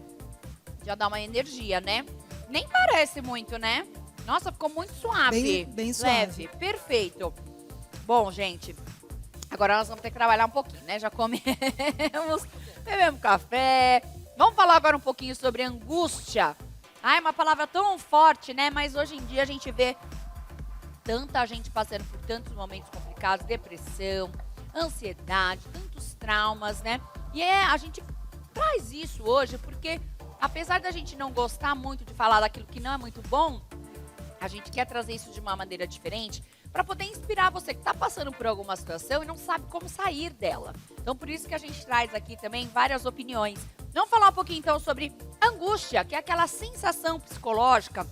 A: Já dá uma energia, né? Nem parece muito, né? Nossa, ficou muito suave.
E: Bem suave.
A: Leve, perfeito. Bom, gente, agora nós vamos ter que trabalhar um pouquinho, né? Já comemos, bebemos café. Vamos falar agora um pouquinho sobre angústia. Ah, é uma palavra tão forte, né? Mas hoje em dia a gente vê tanta gente passando por tantos momentos complicados, depressão, ansiedade, tantos traumas, né? E a gente traz isso hoje porque, apesar da gente não gostar muito de falar daquilo que não é muito bom, a gente quer trazer isso de uma maneira diferente para poder inspirar você que está passando por alguma situação e não sabe como sair dela. Então, por isso que a gente traz aqui também várias opiniões. Vamos falar um pouquinho, então, sobre angústia, que é aquela sensação psicológica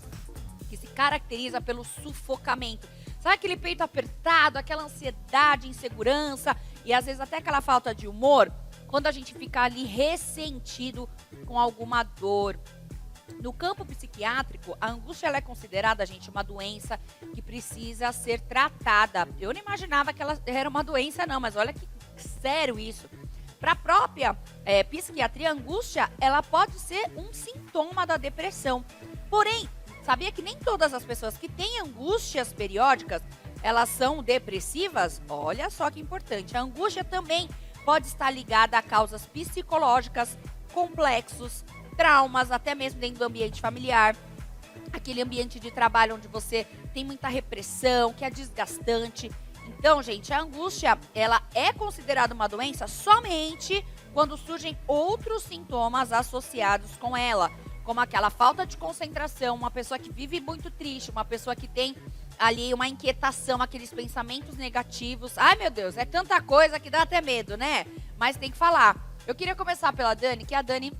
A: que se caracteriza pelo sufocamento. Sabe aquele peito apertado, aquela ansiedade, insegurança e às vezes até aquela falta de humor? Quando a gente fica ali ressentido com alguma dor. No campo psiquiátrico, a angústia ela é considerada, gente, uma doença que precisa ser tratada. Eu não imaginava que ela era uma doença, não, mas olha que sério isso. Para a própria psiquiatria, a angústia ela pode ser um sintoma da depressão. Porém, sabia que nem todas as pessoas que têm angústias periódicas, elas são depressivas? Olha só que importante. A angústia também pode estar ligada a causas psicológicas, complexos, traumas, até mesmo dentro do ambiente familiar. Aquele ambiente de trabalho onde você tem muita repressão, que é desgastante. Então, gente, a angústia, ela é considerada uma doença somente quando surgem outros sintomas associados com ela, como aquela falta de concentração, uma pessoa que vive muito triste, uma pessoa que tem ali uma inquietação, aqueles pensamentos negativos. Ai, meu Deus, é tanta coisa que dá até medo, né? Mas tem que falar. Eu queria começar pela Dani, que a Dani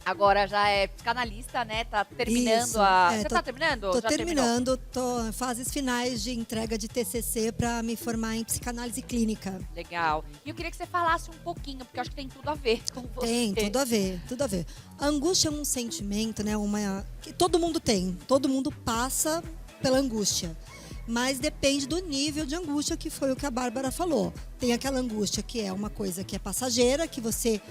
A: Agora já é psicanalista, né? Tá terminando
E: Isso,
A: a...
E: é,
A: Você tá terminando?
E: Tô
A: Já terminou?
E: terminando, tô em fases finais de entrega de TCC para me formar em psicanálise clínica.
A: Legal. E eu queria que você falasse um pouquinho, porque eu acho que tem tudo a ver com você.
E: Tem, tudo a ver, tudo a ver. A angústia é um sentimento, né? Que todo mundo tem, todo mundo passa pela angústia. Mas depende do nível de angústia, que foi o que a Bárbara falou. Tem aquela angústia que é uma coisa que é passageira, que você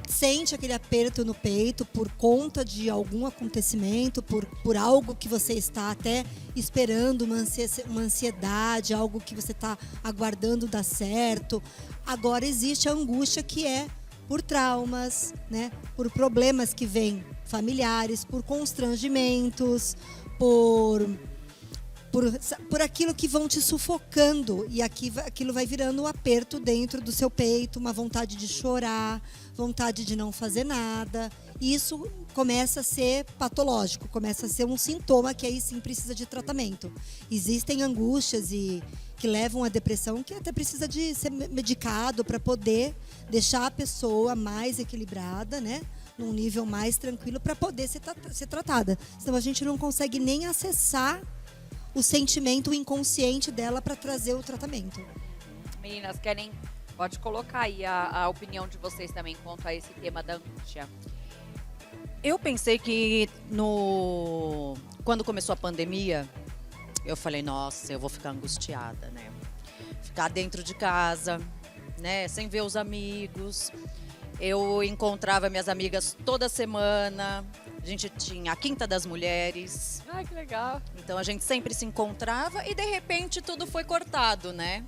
E: sente aquele aperto no peito por conta de algum acontecimento, por algo que você está até esperando, uma ansiedade, algo que você está aguardando dar certo. Agora existe a angústia que é por traumas, né? Por problemas que vêm familiares, por constrangimentos, por aquilo que vão te sufocando, e aquilo vai virando um aperto dentro do seu peito, uma vontade de chorar, vontade de não fazer nada. E isso começa a ser patológico, começa a ser um sintoma que aí sim precisa de tratamento. Existem angústias que levam à depressão, que até precisa de ser medicado para poder deixar a pessoa mais equilibrada, né? Num nível mais tranquilo, para poder ser tratada. Senão a gente não consegue nem acessar o sentimento, o inconsciente dela para trazer o tratamento.
A: Meninas, pode colocar aí a opinião de vocês também quanto a esse tema da angústia.
C: Eu pensei que quando começou a pandemia, eu falei, nossa, eu vou ficar angustiada, né? Ficar dentro de casa, né? Sem ver os amigos. Eu encontrava minhas amigas toda semana. A gente tinha a Quinta das Mulheres.
A: Ai, que legal.
C: Então a gente sempre se encontrava e de repente tudo foi cortado, né?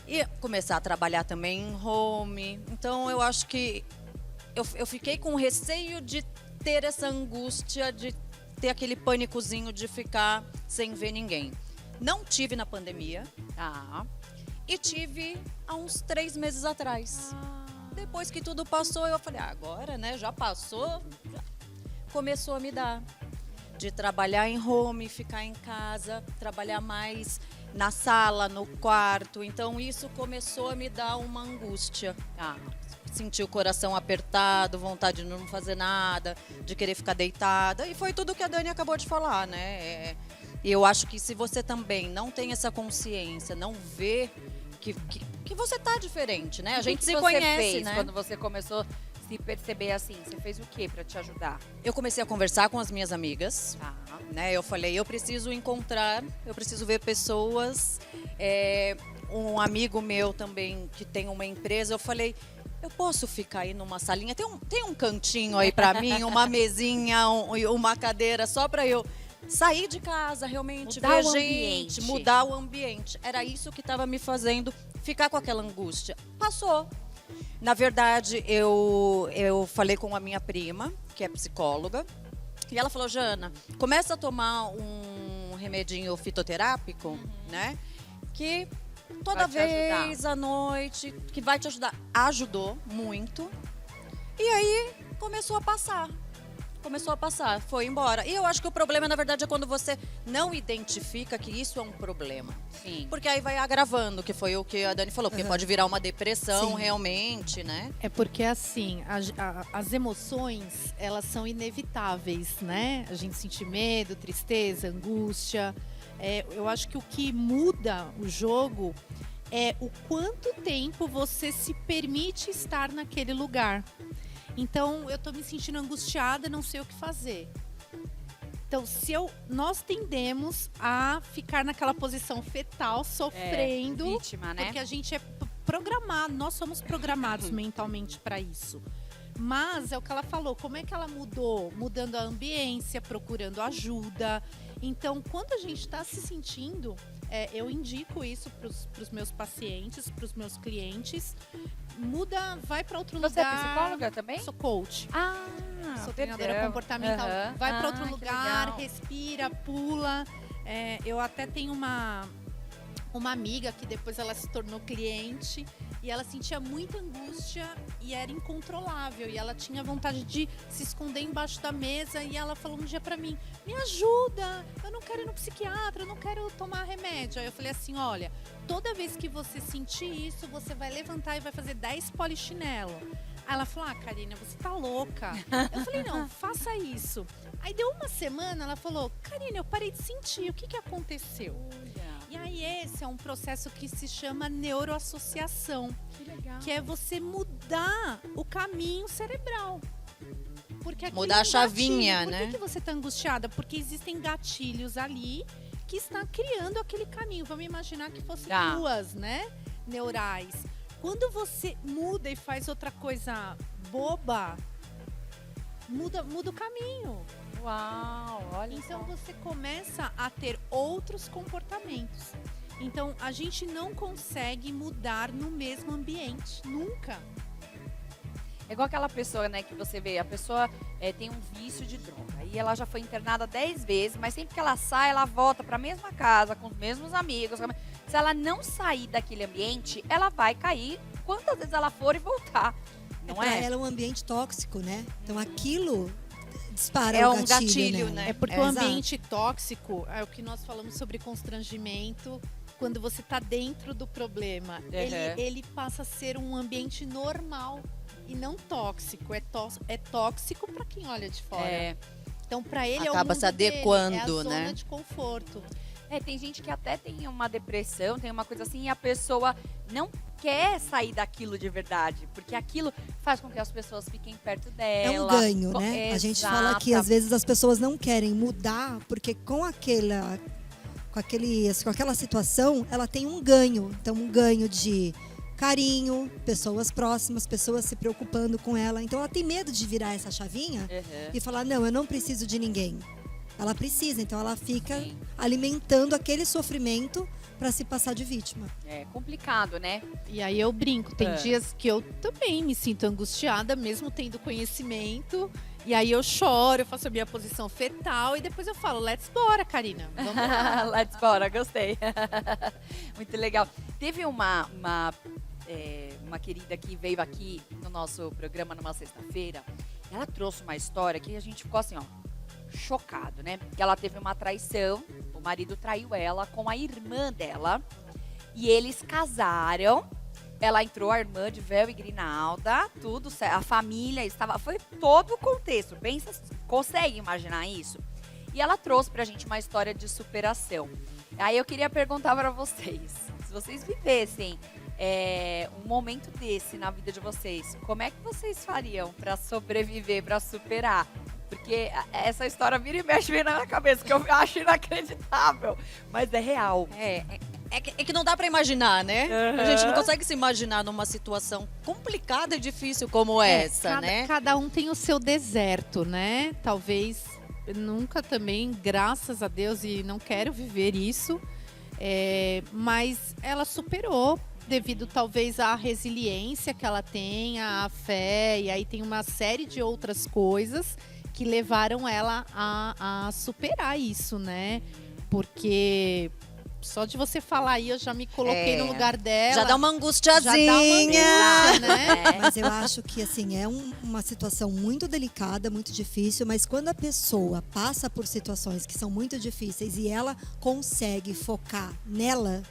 C: E começar a trabalhar também em home. Então eu acho que eu fiquei com receio de ter essa angústia, de ter aquele pânicozinho de ficar sem ver ninguém. Não tive na pandemia.
A: Tá.
C: E tive há uns 3 meses atrás. Depois que tudo passou, eu falei, agora, né? Já passou. Começou a me dar. De trabalhar em home, ficar em casa, trabalhar mais na sala, no quarto. Então isso começou a me dar uma angústia. Senti o coração apertado, vontade de não fazer nada, de querer ficar deitada. E foi tudo que a Dani acabou de falar, né? E eu acho que se você também não tem essa consciência, não vê que você tá diferente, né? A gente se conhece, né?
A: Quando você começou a se perceber assim, você fez o que para te ajudar?
C: Eu comecei a conversar com as minhas amigas,
A: Tá.
C: né? Eu falei, eu preciso ver pessoas. Um amigo meu também que tem uma empresa, eu falei, eu posso ficar aí numa salinha? Tem um cantinho aí pra mim, uma mesinha, uma cadeira, só pra eu sair de casa, realmente
A: Mudar
C: ver
A: o
C: gente,
A: ambiente.
C: mudar o ambiente. Era isso que estava me fazendo ficar com aquela angústia. Passou. Na verdade, eu falei com a minha prima, que é psicóloga, e ela falou, Jana, começa a tomar um remedinho fitoterápico, né? Que toda
A: Vai te ajudar.
C: vez à noite, que vai te ajudar. Ajudou muito. E aí começou a passar. Foi embora. E eu acho que o problema, na verdade, é quando você não identifica que isso é um problema.
A: Sim.
C: Porque aí vai agravando, que foi o que a Dani falou, porque pode virar uma depressão
E: Sim.
C: realmente, né?
D: É porque, assim, as emoções, elas são inevitáveis, né? A gente sente medo, tristeza, angústia. Eu acho que o que muda o jogo é o quanto tempo você se permite estar naquele lugar. Então, eu tô me sentindo angustiada, não sei o que fazer. Então, nós tendemos a ficar naquela posição fetal, sofrendo,
A: Vítima, né?
D: porque a gente é programado, nós somos programados mentalmente para isso. Mas é o que ela falou, como é que ela mudou? Mudando a ambiência, procurando ajuda. Então, quando a gente está se sentindo, eu indico isso para os meus pacientes, para os meus clientes. Muda, vai para outro
A: Você
D: lugar.
A: é psicóloga também?
D: Sou coach. Sou treinadora
A: perdão.
D: comportamental.
A: Aham.
D: Vai para outro
A: Que
D: lugar,
A: legal.
D: respira, pula. Eu até tenho uma amiga que depois ela se tornou cliente e ela sentia muita angústia e era incontrolável. E ela tinha vontade de se esconder embaixo da mesa e ela falou um dia pra mim, me ajuda, eu não quero ir no psiquiatra, eu não quero tomar remédio. Aí eu falei assim, olha, toda vez que você sentir isso, você vai levantar e vai fazer 10 polichinelo. Aí ela falou, Karina, você tá louca. Eu falei, não, faça isso. Aí deu uma semana, ela falou, Karina, eu parei de sentir, o que aconteceu? E aí esse é um processo que se chama neuroassociação,
A: Que legal.
D: que é você mudar o caminho cerebral. Porque aquilo
C: Mudar
D: é um
C: a chavinha,
D: gatilho.
C: né?
D: Por que você está angustiada? Porque existem gatilhos ali que está criando aquele caminho. Vamos imaginar que fossem
A: Tá.
D: duas, né? Neurais. Quando você muda e faz outra coisa boba, muda o caminho.
A: Uau, olha
D: Então
A: só.
D: você começa a ter outros comportamentos. Então a gente não consegue mudar no mesmo ambiente, nunca.
A: É igual aquela pessoa, né, que você vê, a pessoa tem um vício de droga. E ela já foi internada 10 vezes, mas sempre que ela sai, ela volta para a mesma casa, com os mesmos amigos. Se ela não sair daquele ambiente, ela vai cair quantas vezes ela for e voltar. Não
E: Pra
A: é?
E: ela é um ambiente tóxico, né? Então aquilo dispara
C: É
E: o
C: um gatilho,
E: nela.
C: né?
D: É porque
C: É,
D: o
E: exato.
D: ambiente tóxico é o que nós falamos sobre constrangimento. Quando você está dentro do problema, ele passa a ser um ambiente normal e não tóxico. É tóxico para quem olha de fora.
A: É.
D: Então, para ele
C: Acaba
D: é o
C: se
D: mundo dele,
C: adequando,
D: é a zona
C: né?
D: de conforto.
A: Tem gente que até tem uma depressão, tem uma coisa assim, e a pessoa não quer sair daquilo de verdade, porque aquilo faz com que as pessoas fiquem perto dela.
E: É um ganho, né? A gente fala que às vezes as pessoas não querem mudar porque com aquela situação ela tem um ganho. Então um ganho de carinho, pessoas próximas, pessoas se preocupando com ela. Então ela tem medo de virar essa chavinha
A: Uhum.
E: e falar, não, eu não preciso de ninguém. Ela precisa, então ela fica
A: Sim.
E: alimentando aquele sofrimento para se passar de vítima.
A: É complicado, né?
D: E aí eu brinco, tem
A: É.
D: dias que eu também me sinto angustiada, mesmo tendo conhecimento. E aí eu choro, eu faço a minha posição fetal e depois eu falo, let's bora, Karina. Vamos lá.
A: Let's bora, gostei. Muito legal. Teve uma querida que veio aqui no nosso programa numa sexta-feira. Ela trouxe uma história que a gente ficou assim, ó, chocado, né? Que ela teve uma traição, o marido traiu ela com a irmã dela e eles casaram. Ela entrou, a irmã de véu e grinalda, tudo certo. A família estava, foi todo o contexto. Pensa, consegue imaginar isso? E ela trouxe pra gente uma história de superação. Aí eu queria perguntar pra vocês, se vocês vivessem um momento desse na vida de vocês, como é que vocês fariam pra sobreviver, pra superar? Porque essa história vira e mexe bem na minha cabeça, que eu acho inacreditável, mas é real.
C: É que não dá pra imaginar, né?
A: Uhum.
C: A gente não consegue se imaginar numa situação complicada e difícil como essa, né?
D: Cada um tem o seu deserto, né? Talvez nunca também, graças a Deus, e não quero viver isso, mas ela superou devido talvez à resiliência que ela tem, à fé, e aí tem uma série de outras coisas que levaram ela a superar isso, né? Porque só de você falar aí, eu já me coloquei no lugar dela.
C: Já dá uma angustiazinha.
D: Já dá uma angústia, né?
E: Mas eu acho que assim é uma situação muito delicada, muito difícil, mas quando a pessoa passa por situações que são muito difíceis e ela consegue focar nela,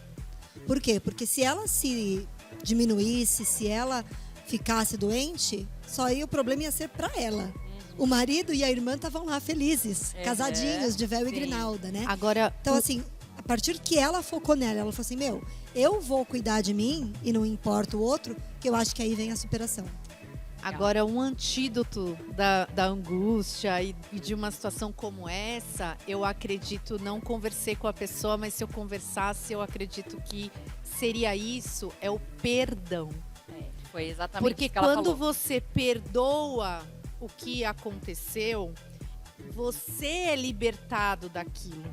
E: por quê? Porque se ela se diminuísse, se ela ficasse doente, só aí o problema ia ser para ela. O marido e a irmã estavam lá felizes, casadinhos de véu e
A: sim.
E: grinalda, né?
D: Agora,
E: Então, assim, a partir que ela focou nela, ela falou assim, eu vou cuidar de mim e não importa o outro, que eu acho que aí vem a superação.
D: Agora, um antídoto da angústia e de uma situação como essa, eu acredito, não conversei com a pessoa, mas se eu conversasse, eu acredito que seria isso, é o perdão.
A: Foi exatamente
D: Porque
A: isso que ela
D: quando
A: falou.
D: você perdoa o que aconteceu, você é libertado daquilo.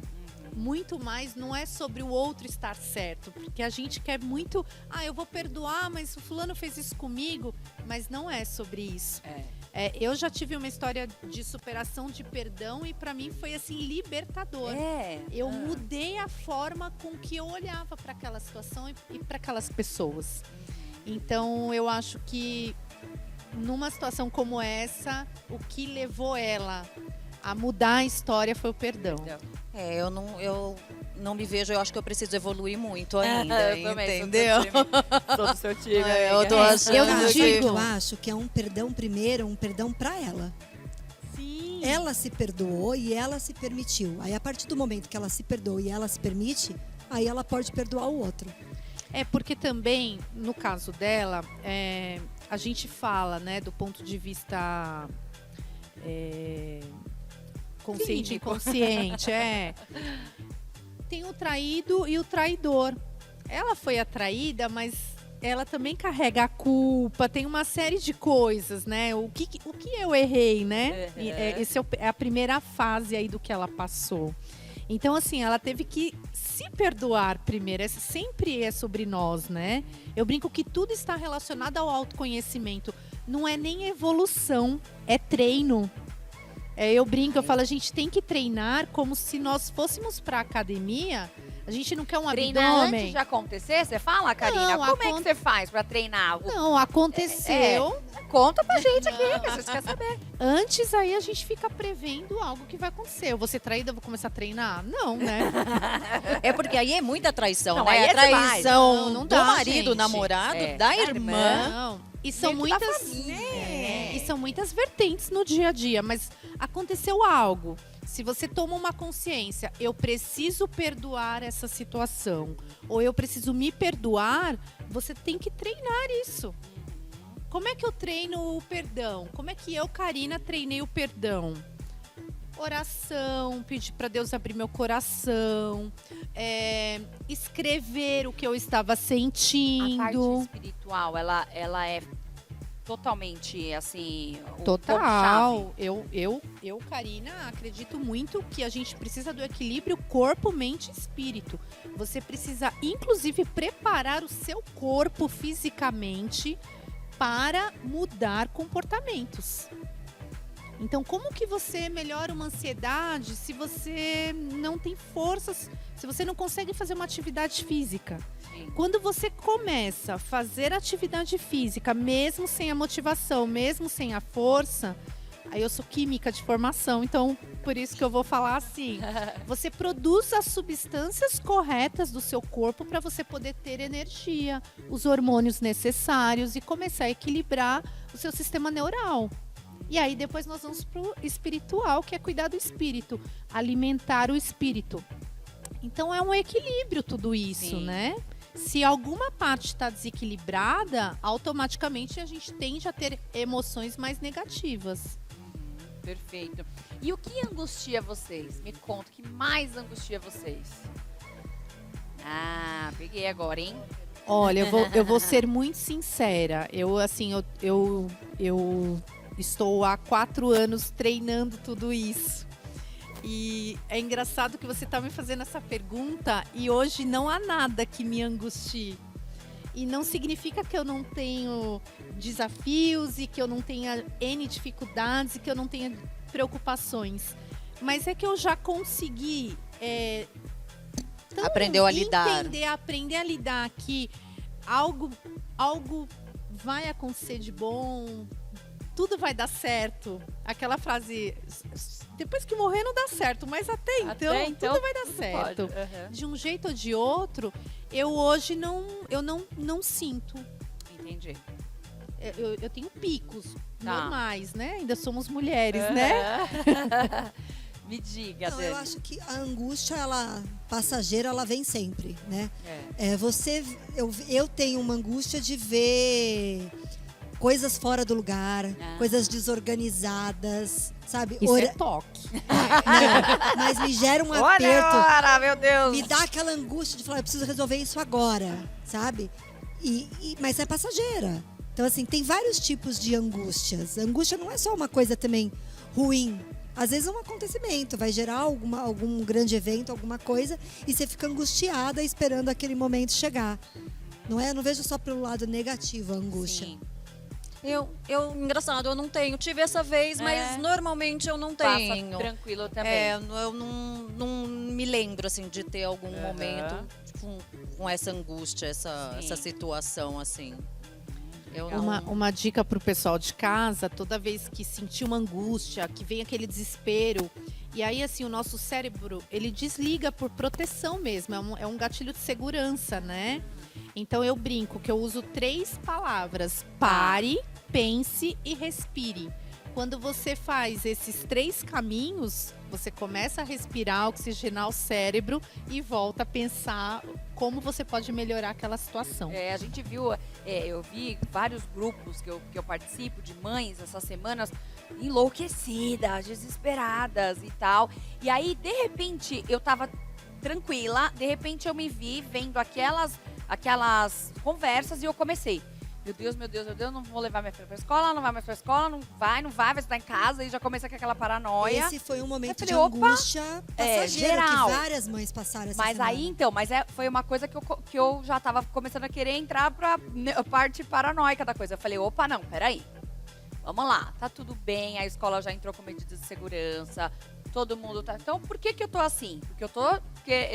D: Muito mais não é sobre o outro estar certo, porque a gente quer muito, eu vou perdoar, mas o fulano fez isso comigo, mas não é sobre isso. Eu já tive uma história de superação, de perdão, e para mim foi assim libertador. Eu mudei a forma com que eu olhava para aquela situação e para aquelas pessoas. Então eu acho que numa situação como essa, o que levou ela a mudar a história foi o perdão.
C: não me vejo, eu acho que eu preciso evoluir muito ainda,
A: Eu também,
C: entendeu?
A: Sou do seu time.
C: Eu tô achando
D: eu
E: Sabe
D: não
E: o que
D: digo.
E: eu acho que é um perdão primeiro, um perdão para ela.
D: Sim.
E: Ela se perdoou e ela se permitiu. Aí, a partir do momento que ela se perdoa e ela se permite, aí ela pode perdoar o outro.
D: É porque também, no caso dela, a gente fala, né, do ponto de vista consciente e
A: Clínico.
D: inconsciente, Tem o traído e o traidor. Ela foi a traída, mas ela também carrega a culpa, tem uma série de coisas, né? O que eu errei, né?
A: Uhum.
D: Esse é a primeira fase aí do que ela passou. Então, assim, ela teve que se perdoar primeiro. Sempre é sobre nós, né? Eu brinco que tudo está relacionado ao autoconhecimento. Não é nem evolução, é treino. Eu brinco, eu falo, a gente tem que treinar como se nós fôssemos para academia. A gente não quer um
A: Treinar
D: abdômen.
A: antes de acontecer, você fala, Karina?
D: Não,
A: Como é que você faz pra treinar?
D: Não, aconteceu.
A: Conta pra gente aqui, que vocês querem saber.
D: Antes aí a gente fica prevendo algo que vai acontecer. Eu vou ser traída, eu vou começar a treinar? Não, né?
C: É porque aí é muita traição,
A: Não,
C: né?
A: aí
C: A
A: é demais.
C: traição
D: Não, não
C: do
D: dá,
C: marido,
D: gente.
C: namorado,
A: É,
C: da
A: da
C: irmã.
D: Não. E são
A: Dentro da
D: muitas.
A: família.
D: E são muitas vertentes no dia a dia, mas aconteceu algo. Se você toma uma consciência, eu preciso perdoar essa situação, ou eu preciso me perdoar, você tem que treinar isso. Como é que eu treino o perdão? Como é que eu, Karina, treinei o perdão? Oração, pedir para Deus abrir meu coração, escrever o que eu estava
A: A parte
D: sentindo.
A: espiritual, ela é totalmente, assim, o
D: Total.
A: ponto-chave.
D: Eu, Karina, acredito muito que a gente precisa do equilíbrio corpo, mente e espírito. Você precisa, inclusive, preparar o seu corpo fisicamente para mudar comportamentos. Então, como que você melhora uma ansiedade se você não tem forças, se você não consegue fazer uma atividade física?
A: Sim.
D: Quando você começa a fazer atividade física, mesmo sem a motivação, mesmo sem a força, aí eu sou química de formação, então por isso que eu vou falar assim. Você produz as substâncias corretas do seu corpo para você poder ter energia, os hormônios necessários e começar a equilibrar o seu sistema neural. E aí depois nós vamos pro espiritual, que é cuidar do espírito, alimentar o espírito. Então é um equilíbrio tudo isso,
A: Sim.
D: né? Se alguma parte está desequilibrada, automaticamente a gente tende a ter emoções mais negativas.
A: Perfeito. E o que angustia vocês? Me conta, o que mais angustia vocês? Ah, peguei agora, hein?
D: Olha, eu vou ser muito sincera. Eu estou há 4 anos treinando tudo isso. E é engraçado que você está me fazendo essa pergunta e hoje não há nada que me angustie. E não significa que eu não tenho desafios e que eu não tenha N dificuldades e que eu não tenha preocupações. Mas é que eu já consegui
C: Aprendeu a lidar.
D: Aprender a lidar que algo vai acontecer de bom, tudo vai dar certo. Aquela frase, depois que morrer não dá certo, mas até então tudo vai dar certo.
A: Pode. Uhum.
D: De um jeito ou de outro, eu hoje não sinto.
A: Entendi.
D: Eu tenho picos
A: Tá.
D: normais, né? Ainda somos mulheres, né?
A: Uhum. Me diga,
E: Não,
A: Dani.
E: eu acho que a angústia, ela passageira, ela vem sempre, né?
A: É.
E: Eu tenho uma angústia de ver coisas fora do lugar, coisas desorganizadas, sabe?
D: Isso é toque.
E: Não, mas me gera um
A: Olha
E: aperto,
A: agora, meu Deus!
E: me dá aquela angústia de falar, eu preciso resolver isso agora, sabe? Mas é passageira. Então, assim, tem vários tipos de angústias. A angústia não é só uma coisa também ruim. Às vezes é um acontecimento, vai gerar algum grande evento, alguma coisa, e você fica angustiada esperando aquele momento chegar. Não vejo só pelo lado negativo a angústia.
A: Sim.
C: Engraçado, eu não tenho. Tive essa vez, mas normalmente eu não
A: Passa
C: tenho.
A: tranquilo também.
C: Eu não me lembro, assim, de ter algum momento com essa angústia, essa situação, assim. Eu
D: Uma dica pro pessoal de casa, toda vez que sentir uma angústia, que vem aquele desespero, e aí assim, o nosso cérebro, ele desliga por proteção mesmo, é um gatilho de segurança, né? Então eu brinco que eu uso 3 palavras: pare, pense e respire. Quando você faz esses 3 caminhos, você começa a respirar, oxigenar o cérebro e volta a pensar como você pode melhorar aquela situação.
A: A gente viu, eu vi vários grupos que eu participo de mães essas semanas enlouquecidas, desesperadas e tal. E aí, de repente, eu tava tranquila, de repente eu me vi vendo aquelas conversas e eu comecei. Meu Deus, não vou levar minha filha pra escola, não vai mais pra escola, não vai estar em casa, e já começa com aquela paranoia.
E: Esse foi um momento
A: Eu
E: de
A: falei,
E: angústia passageira
A: geral.
E: que várias mães passaram essa
A: Mas
E: semana.
A: aí, então, foi uma coisa que eu já tava começando a querer entrar pra parte paranoica da coisa. Eu falei, opa, não, peraí. Vamos lá, tá tudo bem, a escola já entrou com medidas de segurança, todo mundo tá... Então, por que eu tô assim? Porque eu tô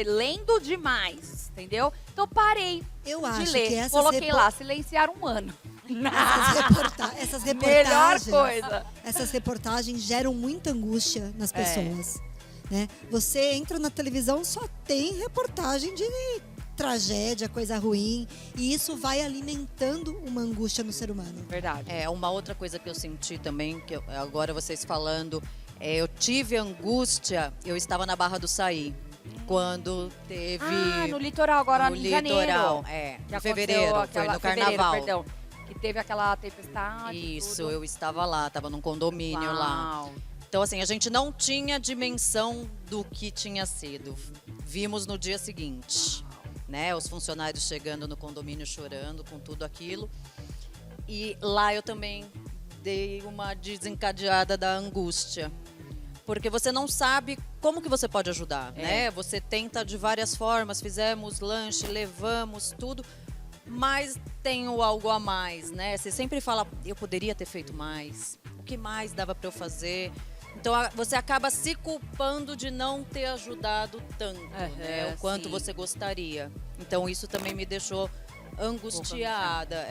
A: lendo demais, entendeu? Então, parei
E: Eu
A: de
E: acho
A: ler.
E: que essas
A: Coloquei lá, silenciar um ano.
E: essas
A: Melhor
E: reportagens,
A: coisa.
E: essas reportagens geram muita angústia nas pessoas, né? Você entra na televisão, só tem reportagem de tragédia, coisa ruim, e isso vai alimentando uma angústia no ser humano.
A: Verdade.
C: Uma outra coisa que eu senti também, agora vocês falando, eu tive angústia, eu estava na Barra do Saí, quando teve...
A: no litoral, agora
C: no
A: em
C: litoral,
A: janeiro.
C: em fevereiro, foi no carnaval.
A: Perdão, que teve aquela tempestade.
C: Isso,
A: tudo.
C: eu estava lá, estava num condomínio lá.
A: Uau.
C: Então, assim, a gente não tinha dimensão do que tinha sido. Vimos no dia seguinte, né? Os funcionários chegando no condomínio chorando com tudo aquilo. E lá eu também dei uma desencadeada da angústia. Porque você não sabe como que você pode ajudar, né? Você tenta de várias formas, fizemos lanche, levamos tudo, mas tem o algo a mais, né? Você sempre fala, eu poderia ter feito mais, o que mais dava para eu fazer? Então você acaba se culpando de não ter ajudado tanto, né? O quanto
A: sim.
C: você gostaria. Então isso também me deixou angustiada.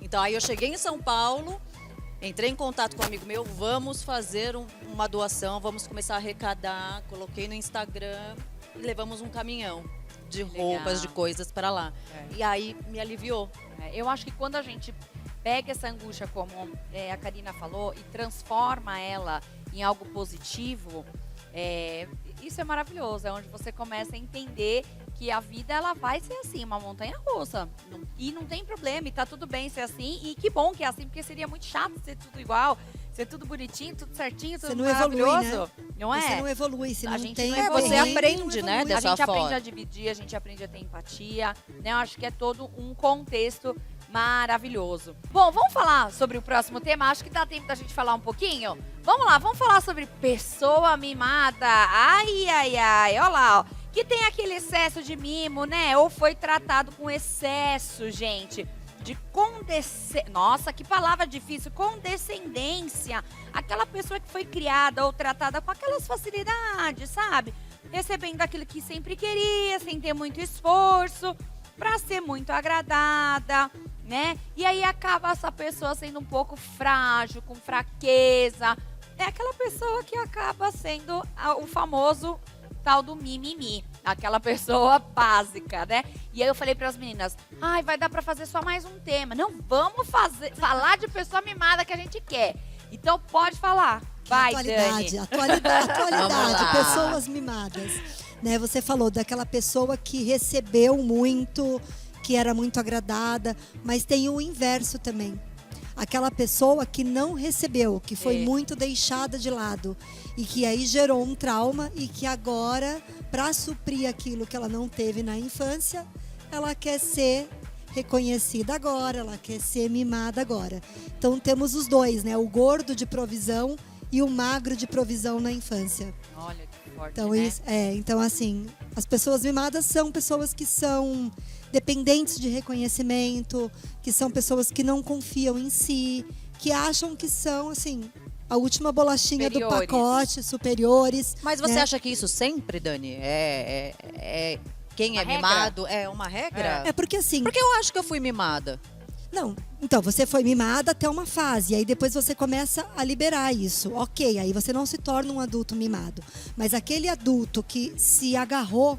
C: Então aí eu cheguei em São Paulo, entrei em contato com um amigo meu, vamos fazer uma doação, vamos começar a arrecadar, coloquei no Instagram e levamos um caminhão de roupas, de coisas para lá. E aí me aliviou.
A: Eu acho que quando a gente pega essa angústia, como a Karina falou, e transforma ela em algo positivo, isso é maravilhoso. É onde você começa a entender que a vida ela vai ser assim, uma montanha-russa. E não tem problema, e tá tudo bem ser assim. E que bom que é assim, porque seria muito chato ser tudo igual, ser tudo bonitinho, tudo certinho, tudo
E: Você não evolui,
A: maravilhoso.
E: né?
A: Você
E: Você não evolui, se
A: A
E: não
A: gente
E: tem...
A: não evolui.
C: Você aprende,
E: não
C: né,
E: evolui.
A: A
C: dessa
A: gente aprende
C: forma.
A: a dividir, a gente aprende a ter empatia, né? Eu acho que é todo um contexto maravilhoso. Bom, vamos falar sobre o próximo tema? Acho que dá tempo da gente falar um pouquinho. Vamos lá, vamos falar sobre pessoa mimada. Ai, ai, ai, olha lá, ó. Que tem aquele excesso de mimo, né? Ou foi tratado com excesso, gente. De condescendência. Nossa, que palavra difícil. Condescendência. Aquela pessoa que foi criada ou tratada com aquelas facilidades, sabe? Recebendo aquilo que sempre queria, sem ter muito esforço, pra ser muito agradada, né? E aí acaba essa pessoa sendo um pouco frágil, com fraqueza. É aquela pessoa que acaba sendo o famoso tal do mimimi. Aquela pessoa básica, né? E aí eu falei pras meninas, vai dar pra fazer só mais um tema. Não, vamos falar de pessoa mimada que a gente quer. Então pode falar. Vai,
E: atualidade,
A: Dani.
E: atualidade, pessoas mimadas. Né, você falou daquela pessoa que recebeu muito, que era muito agradada, mas tem o inverso também. Aquela pessoa que não recebeu, que foi muito deixada de lado e que aí gerou um trauma e que agora, para suprir aquilo que ela não teve na infância, ela quer ser reconhecida agora, ela quer ser mimada agora. Então temos os dois, né? O gordo de provisão e o magro de provisão na infância.
A: Olha que forte,
E: Então,
A: né?
E: então, assim, as pessoas mimadas são pessoas que são dependentes de reconhecimento, que são pessoas que não confiam em si, que acham que são, assim, a última bolachinha do
A: Superiores.
E: pacote, superiores.
C: Mas você
E: né?
C: acha que isso sempre, Dani, quem
A: Uma
C: é
A: regra?
C: mimado é uma regra?
E: É porque, assim,
C: Porque eu acho que eu fui mimada.
E: Não, então você foi mimada até uma fase, aí depois você começa a liberar isso. Ok, aí você não se torna um adulto mimado. Mas aquele adulto que se agarrou,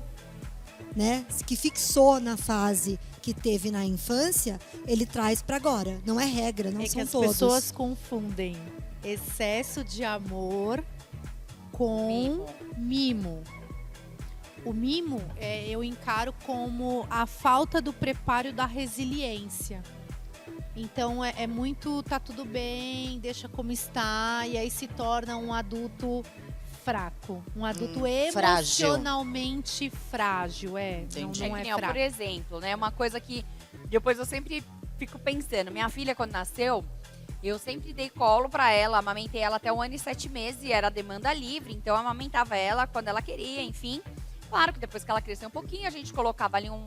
E: né, que fixou na fase que teve na infância, ele traz para agora. Não é regra, não
D: É
E: são
D: que as
E: todos.
D: pessoas confundem excesso de amor com mimo. O mimo eu encaro como a falta do preparo da resiliência. Então é muito, tá tudo bem, deixa como está, e aí se torna um adulto fraco, um adulto
C: frágil.
D: emocionalmente frágil,
C: Entendi.
D: não
A: que
D: é
A: nem, ó,
D: fraco.
A: por exemplo, né? Uma coisa que depois eu sempre fico pensando. Minha filha, quando nasceu, eu sempre dei colo pra ela, amamentei ela até 1 ano e 7 meses e era demanda livre, então eu amamentava ela quando ela queria, enfim. Claro que depois que ela cresceu um pouquinho, a gente colocava ali um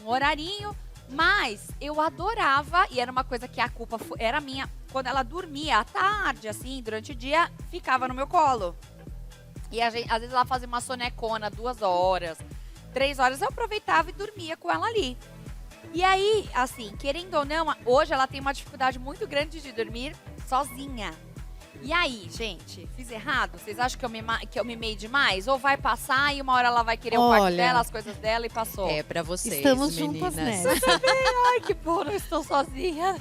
A: horarinho, mas eu adorava, e era uma coisa que a culpa era minha, quando ela dormia à tarde, assim, durante o dia, ficava no meu colo. E às vezes ela fazia uma sonecona, 2 horas, 3 horas, eu aproveitava e dormia com ela ali. E aí, assim, querendo ou não, hoje ela tem uma dificuldade muito grande de dormir sozinha. E aí, gente, fiz errado? Vocês acham que eu mimei demais? Ou vai passar e uma hora ela vai querer o quarto
D: Olha,
A: dela, as coisas dela e passou?
C: É pra vocês,
D: Estamos
C: meninas.
D: juntas nessa.
A: Ai, que bom, não estou sozinha.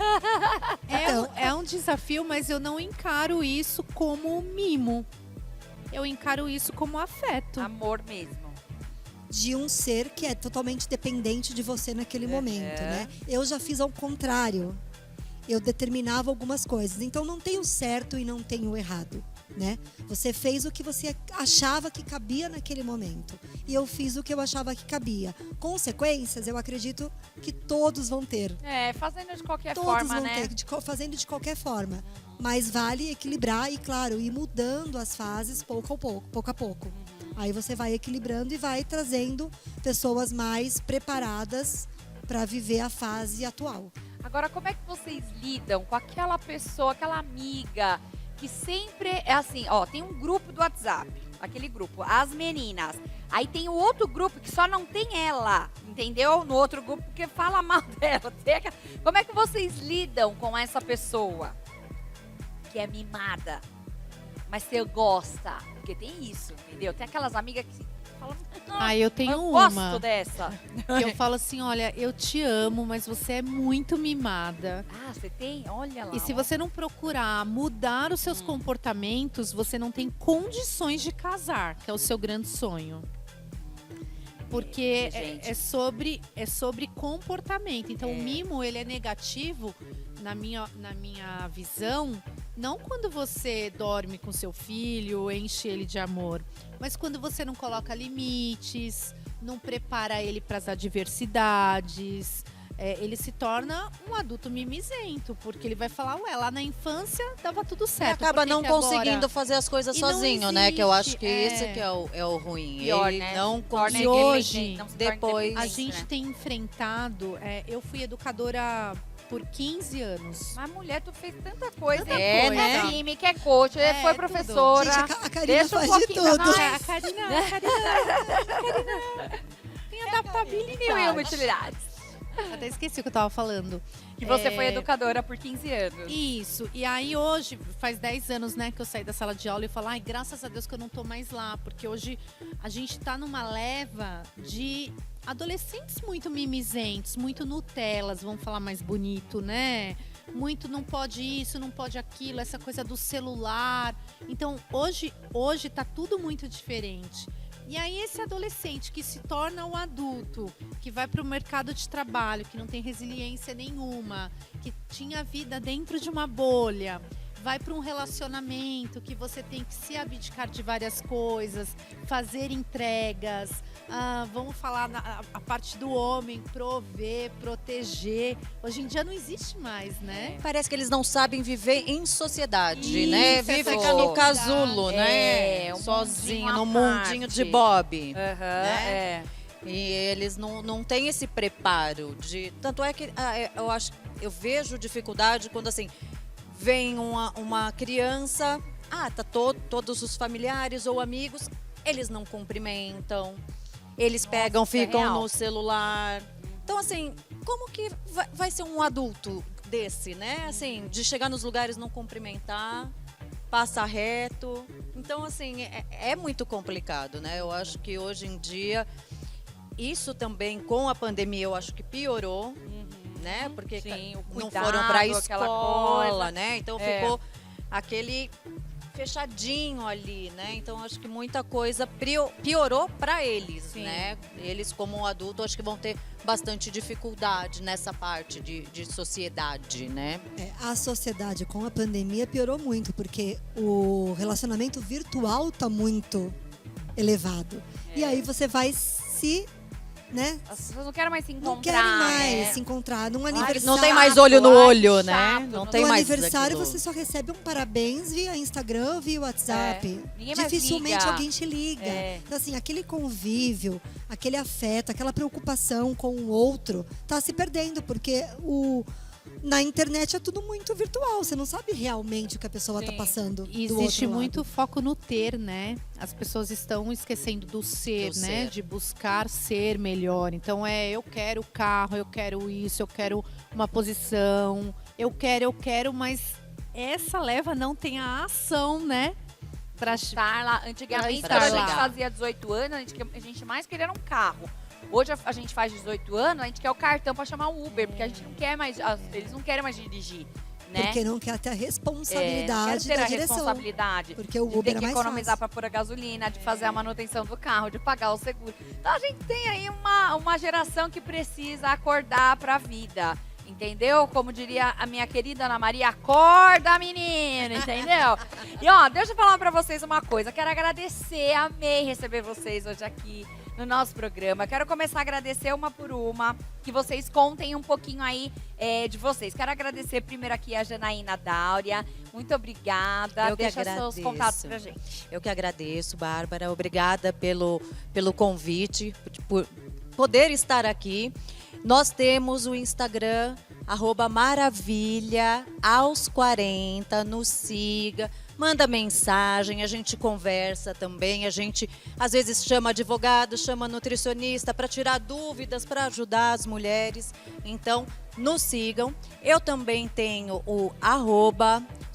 D: É um desafio, mas eu não encaro isso como mimo. Eu encaro isso como afeto.
A: Amor mesmo.
E: De um ser que é totalmente dependente de você naquele momento, né? Eu já fiz ao contrário. Eu determinava algumas coisas. Então não tem o certo e não tem o errado, né? Você fez o que você achava que cabia naquele momento. E eu fiz o que eu achava que cabia. Consequências, eu acredito que todos vão ter.
A: Fazendo de qualquer
E: Todos
A: forma,
E: vão
A: né?
E: ter, fazendo de qualquer forma. Mas vale equilibrar e, claro, ir mudando as fases pouco a pouco. Aí você vai equilibrando e vai trazendo pessoas mais preparadas para viver a fase atual.
A: Agora, como é que vocês lidam com aquela pessoa, aquela amiga, que sempre é assim, ó, tem um grupo do WhatsApp, aquele grupo, as meninas. Aí tem o outro grupo que só não tem ela, entendeu? No outro grupo que fala mal dela. Como é que vocês lidam com essa pessoa que é mimada, mas você gosta? Porque tem isso, entendeu? Tem aquelas amigas que falam,
D: Eu tenho
A: eu
D: uma.
A: gosto dessa.
D: Que eu falo assim, olha, eu te amo, mas você é muito mimada.
A: Ah, você tem? Olha lá.
D: E se
A: ó.
D: você não procurar mudar os seus comportamentos, você não tem condições de casar, que é o seu grande sonho. Porque
A: Gente.
D: é sobre comportamento. Então, o mimo, ele é negativo, na minha visão, não quando você dorme com seu filho, enche ele de amor, mas quando você não coloca limites, não prepara ele para as adversidades. Ele se torna um adulto mimizento, porque ele vai falar, ué, lá na infância dava tudo
C: E
D: certo.
C: acaba
D: por que
C: não
D: que agora-
C: conseguindo fazer as coisas
D: E não
C: sozinho, né? Que eu acho que
D: existe,
C: esse que é o ruim.
A: Pior,
C: Ele
A: né?
C: não
A: Se torna
C: consegue.
D: hoje,
A: independente, não se torna
C: depois-
D: A
A: independente,
D: gente
A: né?
D: tem enfrentado, eu fui educadora por 15 anos.
A: Mas mulher, tu fez tanta coisa.
D: Tanta
C: É,
D: coisa.
C: né?
A: É química, é coach, foi
D: tudo.
A: professora.
E: Gente, a Karina
A: Deixa um
E: faz de
A: pouquinho pra
E: tudo.
A: nós.
D: A Karina tem adaptabilidade.
A: Mil utilidades.
D: Até esqueci o que eu tava falando.
A: Que você foi
D: É,
A: educadora por 15 anos.
D: Isso. E aí hoje, faz 10 anos, né, que eu saí da sala de aula e falo, ai, graças a Deus que eu não tô mais lá. Porque hoje a gente tá numa leva de adolescentes muito mimizentos, muito Nutellas, vamos falar mais bonito, né? Muito não pode isso, não pode aquilo, essa coisa do celular. Então, hoje tá tudo muito diferente. E aí esse adolescente que se torna um adulto, que vai para o mercado de trabalho, que não tem resiliência nenhuma, que tinha vida dentro de uma bolha, vai para um relacionamento que você tem que se abdicar de várias coisas, fazer entregas, vamos falar a parte do homem, prover, proteger. Hoje em dia não existe mais, né?
C: Parece que eles não sabem viver em sociedade,
D: Isso,
C: né?
D: essa
C: Fica
D: questão.
C: no casulo, né?
A: É, um
C: Sozinho,
A: mundinho à
C: no mundinho
A: parte.
C: de Bob.
A: Aham,
C: Né?
A: é.
C: E eles não têm esse preparo de. Tanto é que eu vejo dificuldade quando assim vem uma criança, tá todos os familiares ou amigos, eles não cumprimentam, eles pegam,
A: isso é
C: ficam
A: real.
C: no celular. Então, assim, como que vai ser um adulto desse, né? Assim, de chegar nos lugares não cumprimentar, passa reto. Então, assim, é muito complicado, né? Eu acho que hoje em dia, isso também com a pandemia, eu acho que piorou, né? Porque
A: Sim, o
C: não
A: cuidado,
C: foram para a
A: aquela
C: escola,
A: coisa.
C: né? Então ficou aquele fechadinho ali, né? Então acho que muita coisa piorou para eles,
A: Sim.
C: né? Eles como adulto acho que vão ter bastante dificuldade nessa parte de sociedade, né?
E: A sociedade com a pandemia piorou muito, porque o relacionamento virtual tá muito elevado. E aí você vai se, né?
A: As pessoas não querem mais se encontrar,
E: Não querem mais
A: né?
E: se encontrar num
A: Ai,
E: aniversário.
C: Não tem mais olho no
A: Ai,
C: olho,
A: que
C: né?
A: chato,
C: Não
A: não
C: tem
E: No
C: mais
E: aniversário
C: aquilo.
E: você só recebe um parabéns via Instagram, via WhatsApp.
A: Ninguém mais
E: Dificilmente
A: liga.
E: alguém te liga. Então, assim, aquele convívio, aquele afeto, aquela preocupação com o outro tá se perdendo, porque na internet é tudo muito virtual. Você não sabe realmente o que a pessoa tá
A: Sim.
E: passando.
D: E
E: do
D: existe
E: outro
D: muito
E: lado.
D: foco no ter, né? As pessoas estão esquecendo do ser,
C: Do
D: né?
C: ser.
D: De buscar ser melhor. Então eu quero carro, eu quero isso, eu quero uma posição, eu quero, mas essa leva não tem a ação, né? Pra
A: Estar lá. Antigamente,
D: Pra
A: quando a gente
C: chegar.
A: fazia 18 anos, a gente mais queria era um carro. Hoje a gente faz 18 anos, a gente quer o cartão pra chamar o Uber, porque a gente não quer mais, eles não querem mais dirigir, né?
E: Porque não quer ter a
A: Não
E: responsabilidade
A: quer ter
E: da
A: a
E: direção.
A: responsabilidade.
E: Porque o
A: De
E: Uber
A: ter
E: é
A: que
E: mais
A: economizar
E: fácil.
A: para pôr a gasolina, de fazer a manutenção do carro, de pagar o seguro. Então a gente tem aí uma geração que precisa acordar para a vida. Entendeu? Como diria a minha querida Ana Maria, acorda, menina, entendeu? E ó, deixa eu falar pra vocês uma coisa. Quero agradecer, amei receber vocês hoje aqui no nosso programa. Quero começar a agradecer uma por uma, que vocês contem um pouquinho aí de vocês. Quero agradecer primeiro aqui a Janaína Dáurea. Muito obrigada.
C: Eu que
A: Deixa seus
C: agradeço.
A: contatos pra gente.
C: Eu que agradeço, Bárbara. Obrigada pelo convite, por poder estar aqui. Nós temos o Instagram, @maravilha_aos40. Nos siga, manda mensagem, a gente conversa também. A gente, às vezes, chama advogado, chama nutricionista para tirar dúvidas, para ajudar as mulheres. Então, nos sigam. Eu também tenho o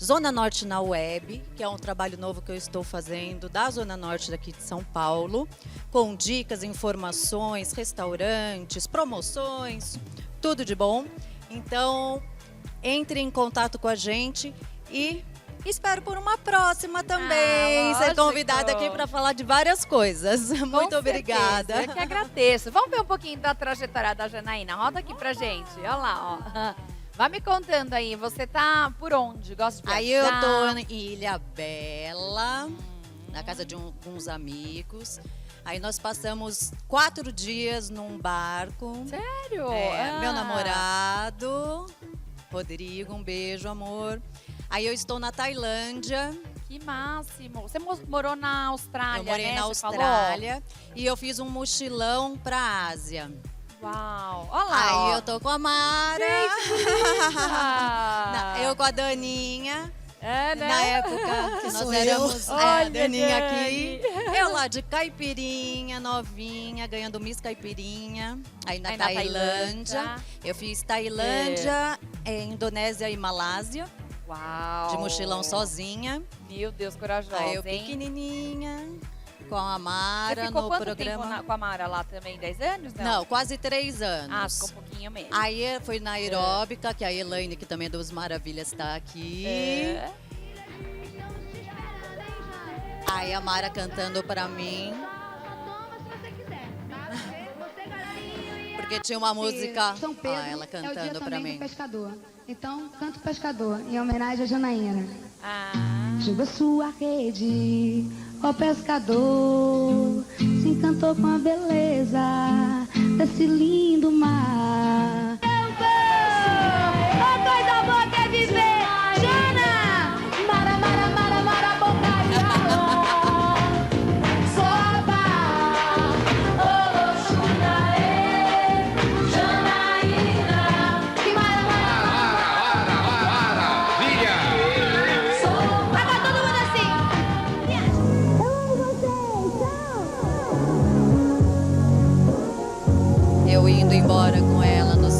C: @Zona Norte na Web, que é um trabalho novo que eu estou fazendo da Zona Norte daqui de São Paulo, com dicas, informações, restaurantes, promoções, tudo de bom. Então, entre em contato com a gente e espero por uma próxima também. Ser
A: lógico.
C: convidada aqui para falar de várias coisas. Muito
A: Com
C: obrigada.
A: certeza, eu que agradeço. Vamos ver um pouquinho da trajetória da Janaína. Roda aqui pra gente. Olha lá, ó. Vai me contando aí, você tá por onde? Gosta de viajar?
C: Aí eu tô em Ilha Bela, na casa de uns amigos. Aí nós passamos 4 dias num barco.
A: Sério?
C: Meu namorado, Rodrigo, um beijo, amor. Aí eu estou na Tailândia.
A: Que máximo. Você morou na Austrália,
C: Eu morei
A: né?
C: na
A: Você falou?
C: Austrália e eu fiz um mochilão pra Ásia.
A: Uau. Olha lá,
C: Aí
A: ó.
C: eu tô com a Mara.
A: Ah.
C: Eu com a Daninha.
A: É, né?
C: Na época que nós
E: sou
C: éramos
E: eu.
C: a
A: Olha,
C: Daninha
A: Dani.
C: aqui. Eu lá de caipirinha, novinha, ganhando Miss Caipirinha. Aí na
A: Aí na
C: Tailândia.
A: Tailândia.
C: Eu fiz Tailândia, Indonésia e Malásia.
A: Uau.
C: De mochilão sozinha.
A: Meu Deus, corajosa,
C: Aí eu
A: hein?
C: pequenininha, com a
A: Você
C: Mara
A: ficou
C: no
A: quanto
C: programa.
A: tempo com a Mara lá também? 10 anos?
C: Não, quase 3 anos.
A: Ah, ficou um pouquinho mesmo.
C: Aí foi na aeróbica, que a Elaine, que também é dos Maravilhas, está aqui.
A: É.
C: Aí a Mara cantando pra mim. Porque tinha uma música.
F: São Pedro
C: ela
F: é o dia
C: cantando pra
F: também
C: mim.
F: do pescador. Então, canto pescador, em homenagem a Janaína.
A: Ah.
F: Joga sua rede, ó pescador, se encantou com a beleza desse lindo mar. Eu vou! Ó coisa boa que é viver! Jana! Mara, mara, mara, mara, boca e ala. Soba! Oloxunaê, Janaína! E mara, mara, agora todo mundo assim!
C: Eu indo embora com ela nos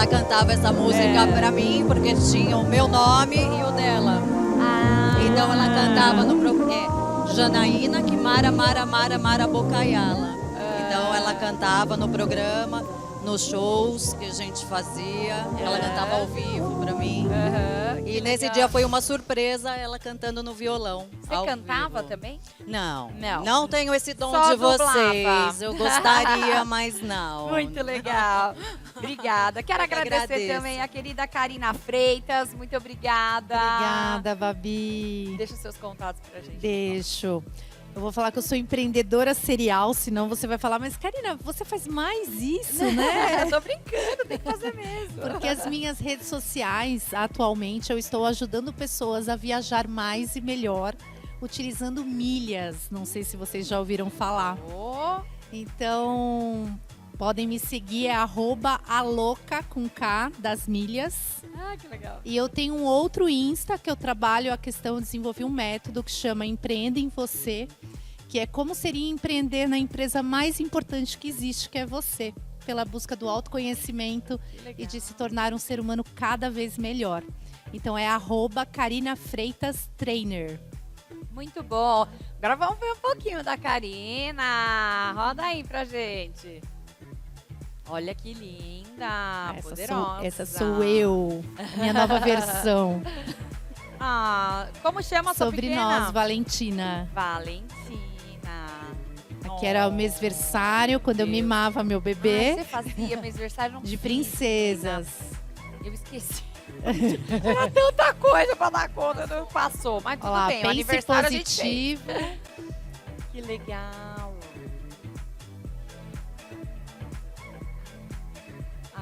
C: cantava essa música pra mim, porque tinha o meu nome e o dela. Então ela cantava no programa. Janaína Kimara Mara Mara Mara Bocaiala. Então ela cantava no programa, nos shows que a gente fazia. Ela cantava ao vivo pra mim. E nesse dia foi uma surpresa ela cantando no violão.
A: Você cantava também?
C: Não,
A: Não.
C: não tenho esse dom
A: Só
C: de
A: dublava.
C: vocês. Eu gostaria, mas não.
A: Muito legal. Obrigada. Quero
C: Eu que
A: agradecer
C: agradeço.
A: também a querida Karina Freitas. Muito obrigada.
D: Obrigada, Babi.
A: Deixa os seus contatos pra gente.
D: Deixo. Eu vou falar que eu sou empreendedora serial, senão você vai falar, mas Karina, você faz mais isso, né?
A: Eu tô brincando, tem que fazer mesmo.
D: Porque as minhas redes sociais, atualmente, eu estou ajudando pessoas a viajar mais e melhor, utilizando milhas. Não sei se vocês já ouviram falar.
A: Oh,
D: Então, podem me seguir, é @aloca com K das milhas.
A: que legal.
D: E eu tenho um outro Insta que eu trabalho a questão, eu desenvolvi um método que chama Empreenda em Você, que é como seria empreender na empresa mais importante que existe, que é você, pela busca do autoconhecimento e de se tornar um ser humano cada vez melhor. Então é @Karina Freitas Trainer.
A: Muito bom. Agora vamos ver um pouquinho da Karina. Roda aí pra gente. Olha que linda, poderosa.
D: Essa sou eu, minha nova versão.
A: Como chama a sua
D: Sobre
A: pequena?
D: nós, Valentina.
A: Valentina.
D: Aqui era o mêsversário, quando eu
A: Deus.
D: mimava meu bebê.
A: Você fazia mêsversário? Não
D: De
A: fiz,
D: princesas.
A: menina. Eu esqueci. Era tanta coisa pra dar conta, não passou. Mas tudo
D: Olha lá,
A: bem, o
D: pense
A: aniversário a gente fez.
D: positivo.
A: Que legal.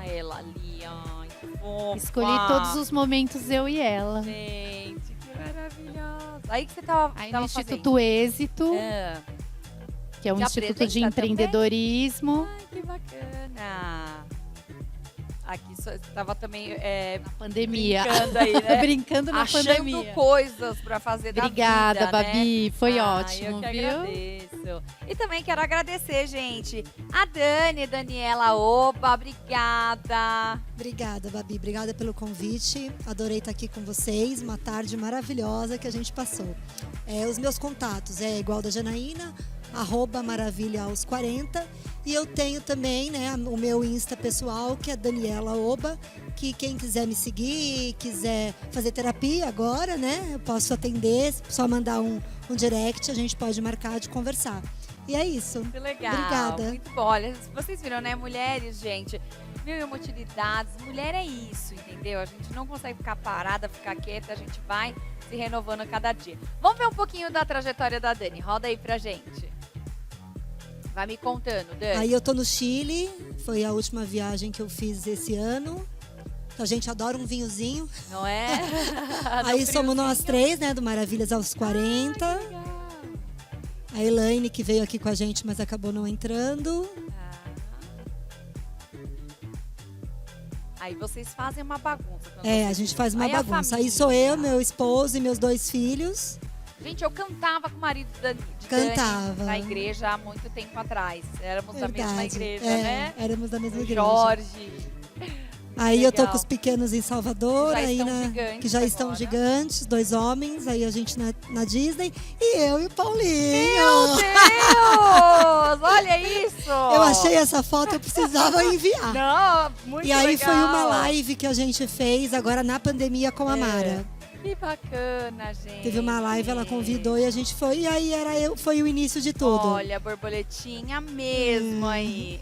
A: Ela ali, ai, que fofa.
D: Escolhi todos os momentos eu e ela.
A: Gente, que maravilhosa. Aí que você tava,
D: Aí no
A: tava
D: Instituto Êxito,
A: fazendo.
D: que é um
A: Já
D: instituto de
A: apresenta
D: empreendedorismo.
A: Ai, que bacana. Aqui você tava também
D: Na pandemia.
A: brincando aí, né?
D: Brincando na
A: Achando
D: pandemia.
A: coisas pra fazer
D: Obrigada,
A: da vida,
D: Babi. Foi
A: né?
D: ótimo,
A: Eu que
D: viu?
A: agradeço. E também quero agradecer, gente, a Daniela Oba, obrigada.
E: Obrigada, Babi. Obrigada pelo convite. Adorei estar aqui com vocês. Uma tarde maravilhosa que a gente passou. Os meus contatos é igual da Janaína, @maravilha_aos40. E eu tenho também, né, o meu Insta pessoal, que é Daniela Oba, que quem quiser me seguir, quiser fazer terapia agora, né, eu posso atender, só mandar um direct, a gente pode marcar de conversar. E é isso.
A: Que legal.
E: Obrigada.
A: Muito bom. Olha, vocês viram, né? Mulheres, gente, mil e uma utilidades. Mulher é isso, entendeu? A gente não consegue ficar parada, ficar quieta, a gente vai se renovando a cada dia. Vamos ver um pouquinho da trajetória da Dani. Roda aí pra gente. Vai me contando, Dani.
E: Aí eu tô no Chile, foi a última viagem que eu fiz esse ano. A gente adora um vinhozinho.
A: Não é?
E: Aí somos nós três, né, do Maravilhas aos 40.
A: Legal.
E: A Elaine, que veio aqui com a gente, mas acabou não entrando.
A: Aí vocês fazem uma bagunça. quando
E: A
A: vocês
E: gente
A: vão.
E: faz uma
A: Aí a
E: bagunça. Aí
A: família.
E: sou eu, meu esposo e meus 2 filhos.
A: Gente, eu cantava com o marido de Dani
E: Cantava.
A: na igreja há muito tempo atrás. Éramos da mesma
E: Verdade.
A: igreja,
E: É,
A: né?
E: éramos da mesma
A: O
E: igreja.
A: Jorge.
E: Aí eu tô
A: legal.
E: com os pequenos em Salvador,
A: Já
E: aí
A: estão gigantes
E: que já estão
A: agora.
E: gigantes, 2 homens, aí a gente na Disney, e eu e o Paulinho.
A: Meu Deus! Olha isso!
E: Eu achei essa foto, eu precisava enviar.
A: Não, muito
E: E aí
A: legal.
E: foi uma live que a gente fez agora na pandemia com a Mara.
A: Que bacana, gente.
E: Teve uma live, ela convidou e a gente foi, e aí foi o início de tudo.
A: Olha, borboletinha mesmo aí.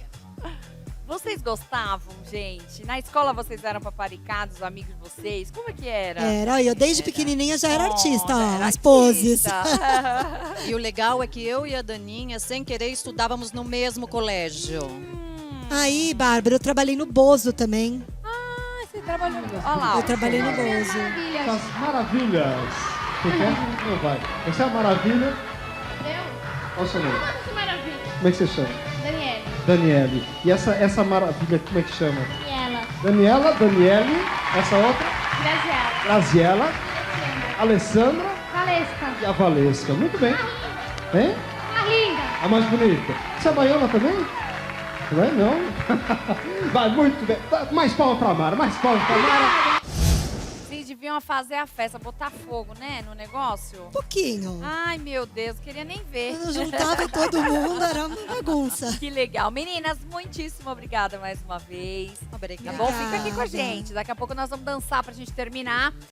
A: Vocês gostavam, gente? Na escola vocês eram paparicados, amigos de vocês? Como é que era?
E: Era, eu desde pequenininha já era artista,
A: já
E: ó,
A: era
E: as poses.
A: artista.
C: E o legal é que eu e a Daninha, sem querer, estudávamos no mesmo colégio.
E: Aí, Bárbara, eu trabalhei no Bozo também.
A: Você trabalhou... Olha lá, ó.
E: Eu trabalhei no Bozo.
G: Das maravilhas. Você quer? Não vai. Essa é a maravilha.
F: Eu?
G: Qual o seu nome?
F: Maravilha.
G: Como é que você chama?
F: Daniele.
G: Daniele. E essa maravilha, como é que chama?
F: Daniela.
G: Daniela, Daniele. Essa outra?
F: Graziela.
G: Graziela. Alessandra
F: Valesca.
G: e a Valesca. Muito bem. Hein?
F: A linda.
G: A mais bonita. Você é baiana também? Não é não? Vai, muito bem. Mais palmas pra Mara, mais palmas pra Mara.
A: Vocês deviam fazer a festa, botar fogo, né, no negócio.
E: Um pouquinho.
A: Ai, meu Deus, queria nem ver.
E: Quando juntava todo mundo, era uma bagunça.
A: Que legal. Meninas, muitíssimo obrigada mais uma vez. Tá
C: Obrigada.
A: bom? Fica aqui com a
E: Obrigada.
A: gente. Daqui a pouco nós vamos dançar pra gente terminar.